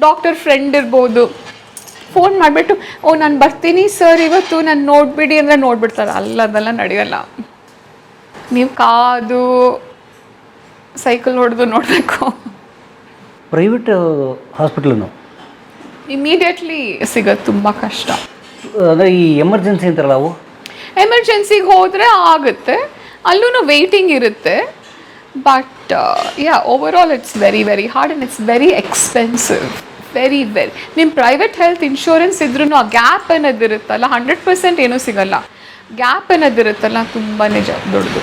ಡಾಕ್ಟರ್ ಫ್ರೆಂಡ್ ಇರ್ಬೋದು, ಫೋನ್ ಮಾಡಿಬಿಟ್ಟು ನಾನು ಬರ್ತೀನಿ ಸರ್ ಇವತ್ತು ನಾನು ನೋಡಿಬಿಡಿ ಅಂದರೆ ನೋಡಿಬಿಡ್ತಾರೆ. ಅದೆಲ್ಲ ನಡೆಯಲ್ಲ. ನೀವು ಕಾದು ಸೈಕಲ್ ಹೊಡೆದು ನೋಡಬೇಕು. ಪ್ರೈವೇಟ್ ಹಾಸ್ಪಿಟ್ಲನ್ನು ಇಮಿಡಿಯೇಟ್ಲಿ ಸಿಗೋದು ತುಂಬ ಕಷ್ಟ. ಅಂದರೆ ಈ ಎಮರ್ಜೆನ್ಸಿ ಅಂತಾರಲ್ಲ ಅವು, ಎಮರ್ಜೆನ್ಸಿಗೆ ಹೋದರೆ ಆಗುತ್ತೆ, ಅಲ್ಲೂ ವೆಯ್ಟಿಂಗ್ ಇರುತ್ತೆ. But overall it's very very hard and it's very expensive. Very ನಿಮ್ಮ ಪ್ರೈವೇಟ್ ಹೆಲ್ತ್ ಇನ್ಶೂರೆನ್ಸ್ ಇದ್ರೂ ಆ ಗ್ಯಾಪ್ ಅನ್ನೋದಿರುತ್ತಲ್ಲ, 100% ಏನೂ ಸಿಗಲ್ಲ. ಗ್ಯಾಪ್ ಅನ್ನೋದಿರುತ್ತಲ್ಲ ತುಂಬಾ ದೊಡ್ಡದು.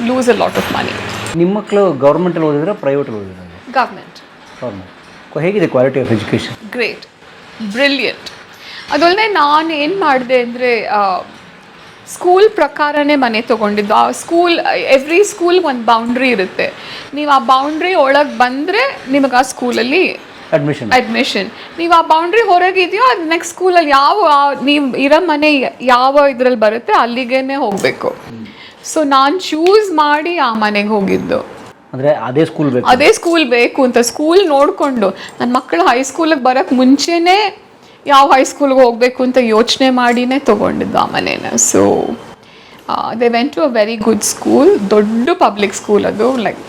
Loose a lot of money. ನಿಮ್ಮ ಮಕ್ಕಳು ಗೌರ್ಮೆಂಟಲ್ಲಿ ಓದಿದ್ರೆ ಪ್ರೈವೇಟಲ್ಲಿ ಓದಿದ್ರೆ? ಗೌರ್ಮೆಂಟ್. ಹೇಗಿದೆ quality of education? Great, brilliant. ಅದಲ್ಲದೆ ನಾನು ಏನು ಮಾಡಿದೆ ಅಂದರೆ ಸ್ಕೂಲ್ ಪ್ರಕಾರನೇ ಮನೆ ತೊಗೊಂಡಿದ್ದು. ಆ ಸ್ಕೂಲ್, ಎವ್ರಿ ಸ್ಕೂಲ್ ಒಂದು ಬೌಂಡ್ರಿ ಇರುತ್ತೆ. ನೀವು ಆ ಬೌಂಡ್ರಿ ಒಳಗೆ ಬಂದರೆ ನಿಮಗೆ ಆ ಸ್ಕೂಲಲ್ಲಿ ಅಡ್ಮಿಷನ್. ನೀವು ಆ ಬೌಂಡ್ರಿ ಹೊರಗಿದೆಯೋ ಅದು ನೆಕ್ಸ್ಟ್ ಸ್ಕೂಲಲ್ಲಿ ನೀವು ಇರೋ ಮನೆ ಯಾವ ಇದರಲ್ಲಿ ಬರುತ್ತೆ ಅಲ್ಲಿಗೇನೆ ಹೋಗಬೇಕು. ಸೊ ನಾನು ಚೂಸ್ ಮಾಡಿ ಆ ಮನೆಗೆ ಹೋಗಿದ್ದು. ಅಂದರೆ ಅದೇ ಸ್ಕೂಲ್ ಬೇಕು ಅಂತ ಸ್ಕೂಲ್ ನೋಡಿಕೊಂಡು ನನ್ನ ಮಕ್ಕಳು ಹೈಸ್ಕೂಲಿಗೆ ಬರೋಕ್ಕೆ ಮುಂಚೆನೇ ಯಾವ ಹೈಸ್ಕೂಲ್ಗೆ ಹೋಗಬೇಕು ಅಂತ ಯೋಚನೆ ಮಾಡಿನೇ ತೊಗೊಂಡಿದ್ದು ಆ ಮನೇನ. So they went to a very good school. ದೊಡ್ಡ ಪಬ್ಲಿಕ್ ಸ್ಕೂಲ್ ಅದು, like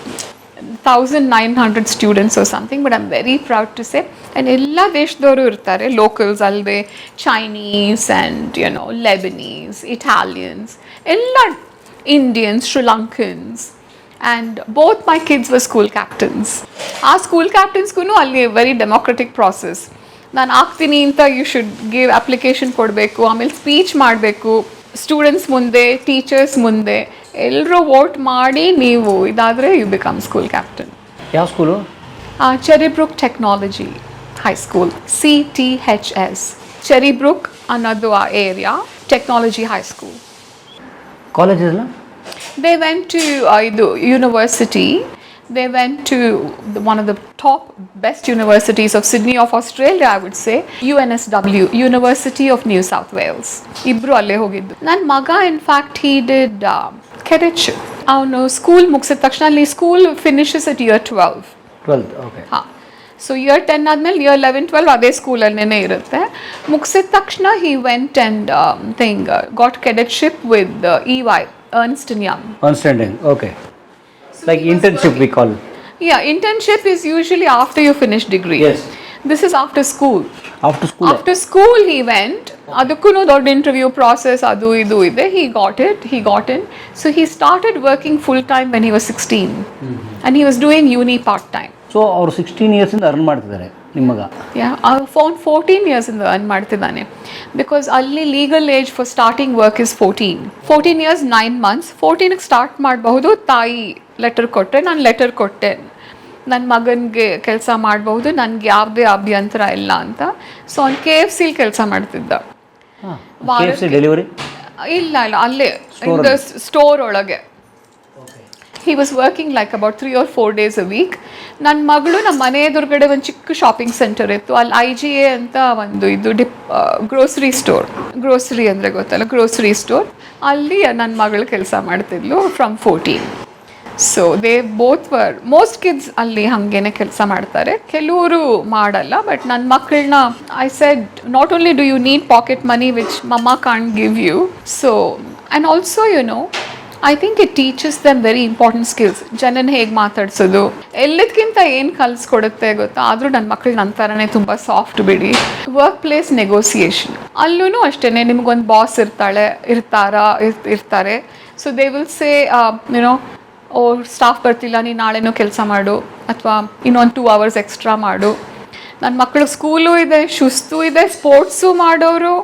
1900 students or something. But I am very proud to say. And ಎಲ್ಲ ದೇಶದವರು ಇರ್ತಾರೆ, ಲೋಕಲ್ಸ್ ಅಲ್ಲದೆ ಚೈನೀಸ್ ಆ್ಯಂಡ್ ಲೆಬನೀಸ್, ಇಟಾಲಿಯನ್ಸ್, ಎಲ್ಲ Indians, Sri Lankans. And both my kids were school captains. ಆ school ಕ್ಯಾಪ್ಟನ್ಸ್ಗೂ ಅಲ್ಲಿ ವೆರಿ ಡೆಮೋಕ್ರೆಟಿಕ್ ಪ್ರಾಸೆಸ್. ನಾನು ಆಗ್ತೀನಿ ಅಂತ ಯು ಶುಡ್ ಗಿವ್ ಅಪ್ಲಿಕೇಶನ್ ಕೊಡಬೇಕು, ಆಮೇಲೆ ಸ್ಪೀಚ್ ಮಾಡಬೇಕು ಸ್ಟೂಡೆಂಟ್ಸ್ ಮುಂದೆ, ಟೀಚರ್ಸ್ ಮುಂದೆ, ಎಲ್ಲರೂ ವೋಟ್ ಮಾಡಿ ನೀವು ಇದಾದರೆ ಯು ಬಿಕಮ್ ಸ್ಕೂಲ್ ಕ್ಯಾಪ್ಟನ್. ಯಾವ school? Cherrybrook technology high school, CTHS. Cherrybrook ಅನ್ನೋದು ಆ ಏರಿಯಾ, ಟೆಕ್ನಾಲಜಿ ಹೈಸ್ಕೂಲ್. ಕಾಲೇಜ್ ಎಲ್ಲ They went to university. They went to one of the top best universities of Sydney of Australia, I would say, UNSW, University of New South Wales. Ibru alle hogiddu. Nan maga in fact he did cadetship. Avanu school mugisid takshana alli school finishes at year 12. Okay. So year 10 ಆದ್ಮೇಲೆ year 11, 12 ಅದೇ ಸ್ಕೂಲಲ್ಲೇನೆ ಇರುತ್ತೆ. ಮುಗಿಸಿದ ತಕ್ಷಣ he went and got cadetship with EY, Ernst & Young. Okay. Like internship we call. Yeah, internship is usually after you finish degree. Yes. This is after school. After school he went. ಅದಕ್ಕೂ ದೊಡ್ಡ interview process ಅದು ಇದು ಇದೆ. He got in. So he started working full time when he was 16. And he was doing uni part time. ಸೊ ಅವರು 16 ಇಯರ್ಸಿಂದ earn ಮಾಡ್ತಿದ್ದಾರೆ ನಿಮಗ? 14 ಇಯರ್ಸಿಂದ ಅರ್ನ್ ಮಾಡ್ತಿದ್ದಾನೆ. ಬಿಕಾಸ್ ಅಲ್ಲಿ legal age for starting work is 14 years 9 months. 14ಗೆ ಸ್ಟಾರ್ಟ್ ಮಾಡಬಹುದು. ತಾಯಿ ಲೆಟರ್ ಕೊಟ್ಟರೆ, ನಾನು ಲೆಟರ್ ಕೊಟ್ಟೆ ನನ್ನ ಮಗನಿಗೆ ಕೆಲಸ ಮಾಡಬಹುದು, ನನಗೆ ಯಾವುದೇ ಅಭ್ಯಂತರ ಇಲ್ಲ ಅಂತ. ಸೊ ಅವ್ನು KFCಲಿ ಕೆಲಸ ಮಾಡ್ತಿದ್ದ. ಡೆಲಿವರಿ ಇಲ್ಲ ಅಲ್ಲೇ ಸ್ಟೋರ್ ಒಳಗೆ. He was working like about 3 or 4 days a week. ನನ್ನ ಮಗಳು ನಮ್ಮ ಮನೆ ಎದುರುಗಡೆ ಒಂದು ಚಿಕ್ಕ ಶಾಪಿಂಗ್ ಸೆಂಟರ್ ಇತ್ತು. ಅಲ್ಲಿ IGA ಅಂತ ಒಂದು ಗ್ರೋಸರಿ ಸ್ಟೋರ್, ಗ್ರೋಸರಿ ಅಂದರೆ ಗೊತ್ತಲ್ಲ, ಗ್ರೋಸರಿ ಸ್ಟೋರ್, ಅಲ್ಲಿ ನನ್ನ ಮಗಳು ಕೆಲಸ ಮಾಡ್ತಿದ್ಲು from 14. So they both were, most kids ಅಲ್ಲಿ ಹಾಗೇನೆ ಕೆಲಸ ಮಾಡ್ತಾರೆ, ಕೆಲವರು ಮಾಡಲ್ಲ. ಬಟ್ ನನ್ನ ಮಕ್ಕಳನ್ನ I said, not only do you need pocket money which mumma can't give you, so and also I think it teaches them very important skills. ಜನನ ಹೇಗೆ ಮಾತಾಡ್ಸೋದು, ಎಲ್ಲದಕ್ಕಿಂತ ಏನು ಕಲಿಸ್ಕೊಡುತ್ತೆ ಗೊತ್ತಾ. ಆದರೂ ನನ್ನ ಮಕ್ಕಳು ನನ್ನ ಥರನೇ ತುಂಬ ಸಾಫ್ಟ್ ಬಿಡಿ. ವರ್ಕ್ ಪ್ಲೇಸ್ ನೆಗೋಸಿಯೇಷನ್ ಅಲ್ಲೂ ಅಷ್ಟೇ, ನಿಮಗೊಂದು ಬಾಸ್ ಇರ್ತಾರೆ. So they will say staff ಬರ್ತಿಲ್ಲ, ನೀನು ನಾಳೆನೂ ಕೆಲಸ ಮಾಡು, ಅಥವಾ ಇನ್ನೊಂದು 2 hours ಎಕ್ಸ್ಟ್ರಾ ಮಾಡು. ನನ್ನ ಮಕ್ಕಳು ಸ್ಕೂಲು ಇದೆ, ಶಿಸ್ತು ಇದೆ, ಸ್ಪೋರ್ಟ್ಸು ಮಾಡೋರು,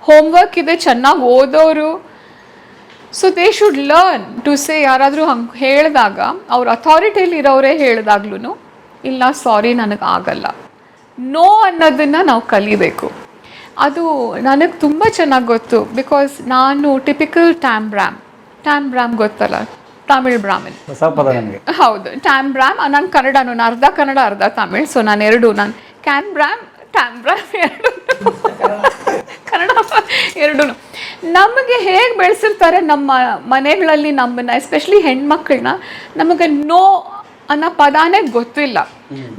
ಹೋಮ್ವರ್ಕ್ ಇದೆ, ಚೆನ್ನಾಗಿ ಓದೋರು. So they should learn to say, ಯಾರಾದರೂ ಹಂಗೆ ಹೇಳಿದಾಗ, ಅವ್ರ ಅಥಾರಿಟಿಯಲ್ಲಿ ಇರೋರೇ ಹೇಳಿದಾಗ್ಲೂ ಇಲ್ಲ ಸಾರಿ ನನಗೆ ಆಗಲ್ಲ. ನೋ ಅನ್ನೋದನ್ನು ನಾವು ಕಲಿಬೇಕು. ಅದು ನನಗೆ ತುಂಬ ಚೆನ್ನಾಗಿ ಗೊತ್ತು. ಬಿಕಾಸ್ ನಾನು ಟಿಪಿಕಲ್ ಟ್ಯಾಮ್ ಗೊತ್ತಲ್ಲ, ತಮಿಳ್ ಬ್ರಾಹ್ಮಣ್. ಹೊಸ ಪದ ನನಗೆ. ಹೌದು, ಟ್ಯಾಮ್ ನಾನು ಕನ್ನಡನು, ನಾನು ಅರ್ಧ ಕನ್ನಡ ಅರ್ಧ ತಮಿಳ್. ಸೊ ನಾನು ಟ್ಯಾಮ್ ಎರಡು ಕನ್ನಡ ಎರಡೂ. ನಮಗೆ ಹೇಗೆ ಬೆಳೆಸಿರ್ತಾರೆ ನಮ್ಮ ಮನೆಗಳಲ್ಲಿ ನಮ್ಮನ್ನ, ಎಸ್ಪೆಷಲಿ ಹೆಣ್ಮಕ್ಳನ್ನ, ನಮಗೆ ನೋ ಅನ್ನೋ ಪದಾನೇ ಗೊತ್ತಿಲ್ಲ.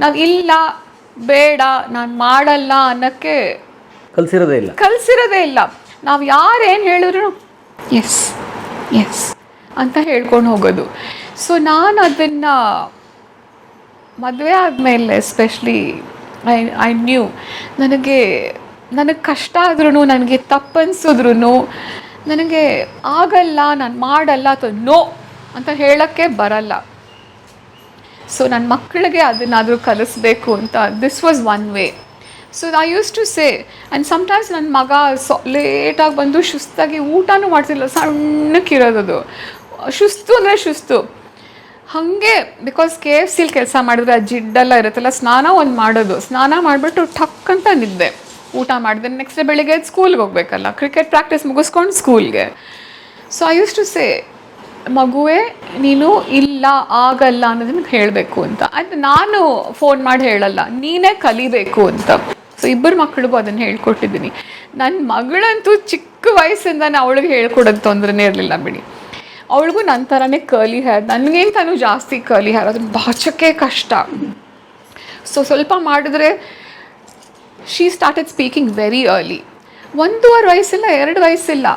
ನಾವು ಇಲ್ಲ, ಬೇಡ, ನಾನು ಮಾಡಲ್ಲ ಅನ್ನೋಕ್ಕೆ ಕಲಿಸಿರೋದೇ ಇಲ್ಲ. ನಾವು ಯಾರೇನು ಹೇಳಿದ್ರು ಎಸ್ ಅಂತ ಹೇಳ್ಕೊಂಡು ಹೋಗೋದು. ಸೊ ನಾನು ಅದನ್ನು ಮದುವೆ ಆದಮೇಲೆ ಎಸ್ಪೆಷಲಿ ಐ ನ್ಯೂ, ನನಗೆ ಕಷ್ಟ ಆದ್ರೂ, ನನಗೆ ತಪ್ಪನ್ಸಿದ್ರು, ನನಗೆ ಆಗಲ್ಲ, ನಾನು ಮಾಡಲ್ಲ ಅಥವಾ ನೋ ಅಂತ ಹೇಳೋಕ್ಕೆ ಬರಲ್ಲ. ಸೊ ನನ್ನ ಮಕ್ಕಳಿಗೆ ಅದನ್ನಾದರೂ ಕಲಿಸ್ಬೇಕು ಅಂತ this was one way. So I use to say, and sometimes ನನ್ನ ಮಗ ಲೇಟಾಗಿ ಬಂದು ಸುಸ್ತಾಗಿ ಊಟನೂ ಮಾಡ್ತಿಲ್ಲ, ಸಣ್ಣಕ್ಕಿರೋದು, ಸುಸ್ತು ಹಾಗೆ. ಬಿಕಾಸ್ KFC ಕೆಲಸ ಮಾಡಿದ್ರೆ ಆ ಜಿಡ್ಡೆಲ್ಲ ಇರುತ್ತಲ್ಲ, ಸ್ನಾನ ಮಾಡಿಬಿಟ್ಟು ಠಕ್ ಅಂತ ನಿದ್ದೆ, ಊಟ ಮಾಡಿದ್ರೆ ನೆಕ್ಸ್ಟ್ ಡೇ ಬೆಳಿಗ್ಗೆ ಸ್ಕೂಲ್ಗೆ ಹೋಗ್ಬೇಕಲ್ಲ, ಕ್ರಿಕೆಟ್ ಪ್ರಾಕ್ಟೀಸ್ ಮುಗಿಸ್ಕೊಂಡು ಸ್ಕೂಲ್ಗೆ. So I use to say, ಮಗುವೇ ನೀನು ಇಲ್ಲ, ಆಗಲ್ಲ ಅನ್ನೋದನ್ನ ಹೇಳಬೇಕು ಅಂತ. ಅದು ನಾನು ಫೋನ್ ಮಾಡಿ ಹೇಳಲ್ಲ, ನೀನೇ ಕಲಿಬೇಕು ಅಂತ. ಸೊ ಇಬ್ಬರು ಮಕ್ಕಳಿಗೂ ಅದನ್ನು ಹೇಳ್ಕೊಟ್ಟಿದ್ದೀನಿ. ನನ್ನ ಮಗಳಂತೂ ಚಿಕ್ಕ ವಯಸ್ಸಿಂದಾನೆ ಅವಳಿಗೆ ಹೇಳ್ಕೊಡೋದು ತೊಂದರೆನೇ ಇರಲಿಲ್ಲ ಬಿಡಿ. ಅವಳಿಗೂ ನನ್ನ ಥರನೇ ಕರ್ಲಿ ಹೇರ್, ನನಗಿಂತನೂ ಜಾಸ್ತಿ ಕರ್ಲಿ ಹೇರ್, ಅದನ್ನು ಬಾಚೋಕ್ಕೆ ಕಷ್ಟ. ಸೊ ಸ್ವಲ್ಪ ಮಾಡಿದ್ರೆ she started speaking very early. 1.5 ವಯಸ್ಸಿಲ್ಲ, 2 ವಯಸ್ಸಿಲ್ಲ,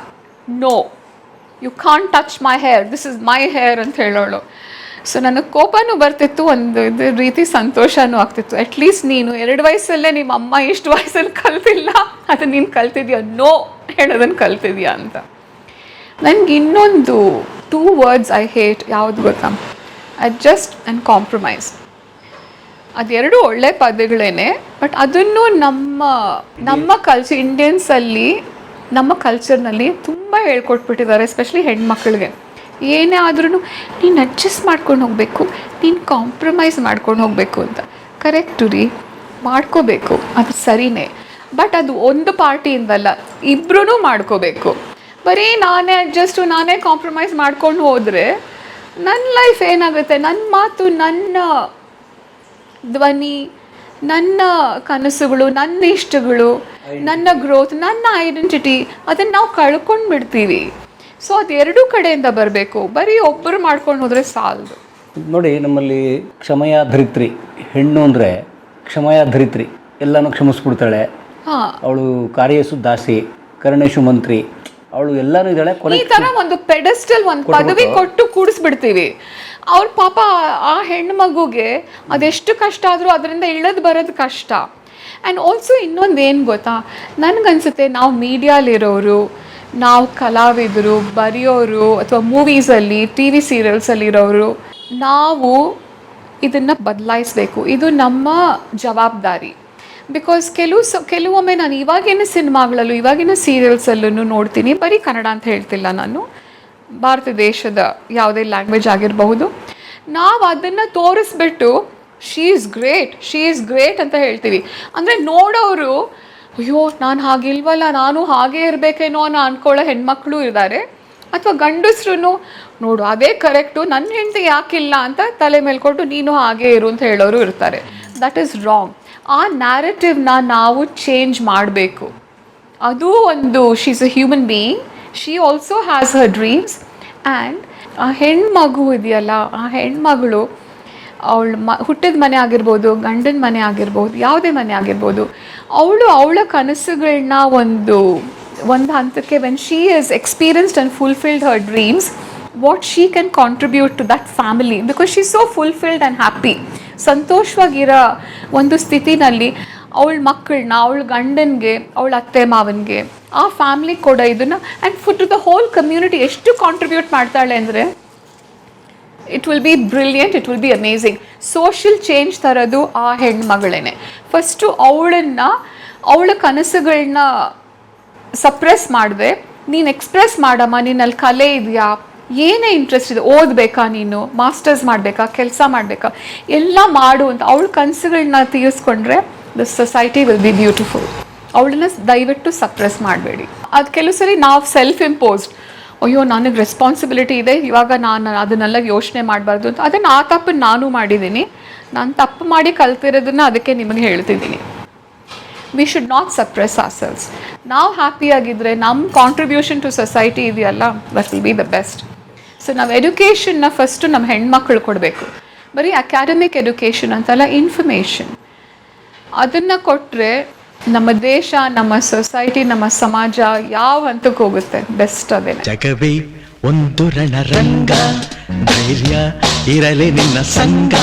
no you can't touch my hair, this is my hair ಅಂತ ಹೇಳೋಳು. ಸೊ ನನಗೆ ಕೋಪನೂ ಬರ್ತಿತ್ತು, ಒಂದು ಇದು ರೀತಿ ಸಂತೋಷನೂ ಆಗ್ತಿತ್ತು. ಅಟ್ಲೀಸ್ಟ್ ನೀನು 2 ವಯಸ್ಸಲ್ಲೇ ನಿಮ್ಮ ಅಮ್ಮ ಇಷ್ಟು ವಯಸ್ಸಲ್ಲಿ ಕಲ್ತಿಲ್ಲ, ಅದು ನೀನು ಕಲ್ತಿದ್ಯಾ, ನೋ ಹೇಳೋದನ್ನು ಕಲ್ತಿದ್ಯಾ ಅಂತ. ನನಗೆ ಇನ್ನೊಂದು 2 words ಐ ಹೇಟ್, ಯಾವುದು ಗೊತ್ತಾ? Adjust and compromise. ಅದೆರಡು ಒಳ್ಳೆ ಪದಗಳೇನೆ, ಬಟ್ ಅದನ್ನು ನಮ್ಮ ಕಲ್ಚರ್, ಇಂಡಿಯನ್ಸಲ್ಲಿ ನಮ್ಮ ಕಲ್ಚರ್ನಲ್ಲಿ ತುಂಬ ಹೇಳ್ಕೊಟ್ಬಿಟ್ಟಿದ್ದಾರೆ, ಎಸ್ಪೆಷಲಿ ಹೆಣ್ಮಕ್ಳಿಗೆ. ಏನೇ ಆದ್ರೂ ನೀನು ಅಡ್ಜಸ್ಟ್ ಮಾಡ್ಕೊಂಡು ಹೋಗಬೇಕು, ನೀನು ಕಾಂಪ್ರಮೈಸ್ ಮಾಡ್ಕೊಂಡು ಹೋಗಬೇಕು ಅಂತ. ಕರೆಕ್ಟು ರೀ, ಮಾಡ್ಕೋಬೇಕು, ಅದು ಸರಿನೇ. ಬಟ್ ಅದು ಒಂದು ಪಾರ್ಟಿಯಿಂದಲ್ಲ, ಇಬ್ಬರೂ ಮಾಡ್ಕೋಬೇಕು. ಬರೀ ನಾನೇ ಅಡ್ಜಸ್ಟು, ನಾನೇ ಕಾಂಪ್ರಮೈಸ್ ಮಾಡ್ಕೊಂಡು ಹೋದರೆ ನನ್ನ ಲೈಫ್ ಏನಾಗುತ್ತೆ? ನನ್ನ ಮಾತು, ನನ್ನ ಧ್ವನಿ, ನನ್ನ ಕನಸುಗಳು, ನನ್ನ ಇಷ್ಟಗಳು, ನನ್ನ ಗ್ರೋತ್, ನನ್ನ ಐಡೆಂಟಿಟಿ, ಅದನ್ನು ನಾವು ಕಳ್ಕೊಂಡು ಬಿಡ್ತೀವಿ. ಸೊ ಅದು ಎರಡೂ ಕಡೆಯಿಂದ ಬರಬೇಕು, ಬರೀ ಒಬ್ಬರು ಮಾಡ್ಕೊಂಡು ಹೋದರೆ ಸಾಲದು. ನೋಡಿ, ನಮ್ಮಲ್ಲಿ ಕ್ಷಮೆಯ ಧರಿತ್ರಿ, ಹೆಣ್ಣು ಅಂದರೆ ಕ್ಷಮೆಯ ಧರಿತ್ರಿ, ಎಲ್ಲನೂ ಕ್ಷಮಿಸ್ಬಿಡ್ತಾಳೆ. ಅವಳು ಕಾರ್ಯೇಶು ದಾಸಿ, ಕರುಣೇಶು ಮಂತ್ರಿ, ಅವಳು ಎಲ್ಲರೂ ಇದ್ದಾಳೆ. ಈ ಥರ ಒಂದು ಪೆಡೆಸ್ಟಲ್, ಒಂದು ಪದವಿ ಕೊಟ್ಟು ಕೂಡಿಸ್ಬಿಡ್ತೀವಿ. ಅವ್ರ ಪಾಪ ಆ ಹೆಣ್ಣು ಮಗುಗೆ ಅದೆಷ್ಟು ಕಷ್ಟ ಆದರೂ ಅದರಿಂದ ಇಳಿದು ಬರೋದು ಕಷ್ಟ. ಆ್ಯಂಡ್ ಆಲ್ಸೋ ಇನ್ನೊಂದು ಏನು ಗೊತ್ತಾ, ನನಗನ್ಸುತ್ತೆ ನಾವು ಮೀಡಿಯಾಲಿರೋರು, ನಾವು ಕಲಾವಿದರು, ಬರೆಯೋರು, ಅಥವಾ ಮೂವೀಸಲ್ಲಿ, TV ಸೀರಿಯಲ್ಸಲ್ಲಿರೋರು, ನಾವು ಇದನ್ನು ಬದಲಾಯಿಸಬೇಕು. ಇದು ನಮ್ಮ ಜವಾಬ್ದಾರಿ. ಬಿಕಾಸ್ ಕೆಲವೊಮ್ಮೆ ನಾನು ಇವಾಗಿನ ಸಿನಿಮಾಗಳಲ್ಲೂ, ಇವಾಗಿನ ಸೀರಿಯಲ್ಸಲ್ಲೂ ನೋಡ್ತೀನಿ, ಬರೀ ಕನ್ನಡ ಅಂತ ಹೇಳ್ತಿಲ್ಲ ನಾನು, ಭಾರತ ದೇಶದ ಯಾವುದೇ ಲ್ಯಾಂಗ್ವೇಜ್ ಆಗಿರಬಹುದು, ನಾವು ಅದನ್ನು ತೋರಿಸ್ಬಿಟ್ಟು ಶೀ ಈಸ್ ಗ್ರೇಟ್ ಅಂತ ಹೇಳ್ತೀವಿ. ಅಂದರೆ ನೋಡೋರು, ಅಯ್ಯೋ ನಾನು ಹಾಗಿಲ್ವಲ್ಲ, ನಾನು ಹಾಗೇ ಇರಬೇಕೇನೋ ಅನ್ನೋ ಅಂದ್ಕೊಳ್ಳೋ ಹೆಣ್ಮಕ್ಳು ಇದ್ದಾರೆ. ಅಥವಾ ಗಂಡಸ್ರು ನೋಡು ಅದೇ ಕರೆಕ್ಟು, ನನ್ನ ಹೆಂಡತಿ ಯಾಕಿಲ್ಲ ಅಂತ ತಲೆ ಮೇಲೆ ಕೊಟ್ಟು ನೀನು ಹಾಗೇ ಇರು ಅಂತ ಹೇಳೋರು ಇರ್ತಾರೆ. That is wrong. ಆ ನ್ಯಾರೇಟಿವ್ನ ನಾವು ಚೇಂಜ್ ಮಾಡಬೇಕು. ಅದು ಒಂದು, she is a human being, she also has Har dreams. And ಆ ಹೆಣ್ಮಗು ಇದೆಯಲ್ಲ, ಆ ಹೆಣ್ಮಗಳು ಹುಟ್ಟಿದ ಮನೆ ಆಗಿರ್ಬೋದು, ಗಂಡನ ಮನೆ ಆಗಿರ್ಬೋದು, ಯಾವುದೇ ಮನೆ ಆಗಿರ್ಬೋದು, ಅವಳ ಕನಸುಗಳನ್ನ ಒಂದು ಹಂತಕ್ಕೆ, when she is experienced and fulfilled her dreams, what she can contribute to that family, because she so fulfilled and happy. ಸಂತೋಷವಾಗಿರೋ ಒಂದು ಸ್ಥಿತಿನಲ್ಲಿ ಅವಳ ಮಕ್ಕಳನ್ನ, ಅವಳ ಗಂಡನಿಗೆ, ಅವಳ ಅತ್ತೆ ಮಾವನಿಗೆ, ಆ ಫ್ಯಾಮಿಲಿ ಕೂಡ ಇದನ್ನು, and food to the whole community ಎಷ್ಟು ಕಾಂಟ್ರಿಬ್ಯೂಟ್ ಮಾಡ್ತಾಳೆ ಅಂದರೆ it will be brilliant, it will be amazing. Social change ತರೋದು ಆ ಹೆಣ್ಮಗಳೇನೆ. ಫಸ್ಟು ಅವಳ ಕನಸುಗಳನ್ನ ಸಪ್ರೆಸ್ ಮಾಡಿದೆ, ನೀನು ಎಕ್ಸ್ಪ್ರೆಸ್ ಮಾಡಮ್ಮ, ನಿನ್ನಲ್ಲಿ ಕಲೆ ಇದೆಯಾ, ಏನೇ ಇಂಟ್ರೆಸ್ಟ್ ಇದೆ, ಓದಬೇಕಾ ನೀನು, ಮಾಸ್ಟರ್ಸ್ ಮಾಡಬೇಕಾ, ಕೆಲಸ ಮಾಡಬೇಕಾ, ಎಲ್ಲ ಮಾಡು ಅಂತ ಅವಳ ಕನಸುಗಳನ್ನ ತೀರಿಸ್ಕೊಂಡ್ರೆ the society will be beautiful. ಅವಳನ್ನ ದಯವಿಟ್ಟು ಸಪ್ರೆಸ್ ಮಾಡಬೇಡಿ. ಅದು ಕೆಲವು ಸರಿ ನಾವು ಸೆಲ್ಫ್ ಇಂಪೋಸ್ಡ್, ಅಯ್ಯೋ ನನಗೆ ರೆಸ್ಪಾನ್ಸಿಬಿಲಿಟಿ ಇದೆ, ಇವಾಗ ನಾನು ಅದನ್ನೆಲ್ಲ ಯೋಚನೆ ಮಾಡಬಾರ್ದು ಅಂತ. ಅದನ್ನು ಆ ತಪ್ಪನ್ನು ನಾನು ಮಾಡಿದ್ದೀನಿ. ನಾನು ತಪ್ಪು ಮಾಡಿ ಕಲ್ತಿರೋದನ್ನ ಅದಕ್ಕೆ ನಿಮಗೆ ಹೇಳ್ತಿದ್ದೀನಿ. We should not suppress ourselves. ನಾವು ಹ್ಯಾಪಿಯಾಗಿದ್ದರೆ ನಮ್ಮ ಕಾಂಟ್ರಿಬ್ಯೂಷನ್ ಟು ಸೊಸೈಟಿ ಇದೆಯಲ್ಲ, that will be the best. So ನಾವು ಎಡ್ಯುಕೇಷನ್ನ ಫಸ್ಟು ನಮ್ಮ ಹೆಣ್ಮಕ್ಳು ಕೊಡಬೇಕು. ಬರೀ ಅಕಾಡೆಮಿಕ್ ಎಡ್ಯುಕೇಷನ್ ಅಂತಲ್ಲ, ಇನ್ಫಾರ್ಮೇಷನ್ ಅದನ್ನು ಕೊಟ್ಟರೆ ನಮ್ಮ ದೇಶ, ನಮ್ಮ ಸೊಸೈಟಿ, ನಮ್ಮ ಸಮಾಜ ಯಾವ ಹಂತಕ್ಕೆ ಹೋಗುತ್ತೆ, ಬೆಸ್ಟ್ ಅದೇನೆ. ಜಗವೇ ಒಂದು ರಣರಂಗ, ಧೈರ್ಯ ಇರಲಿ ನಿನ್ನ ಸಂಗ.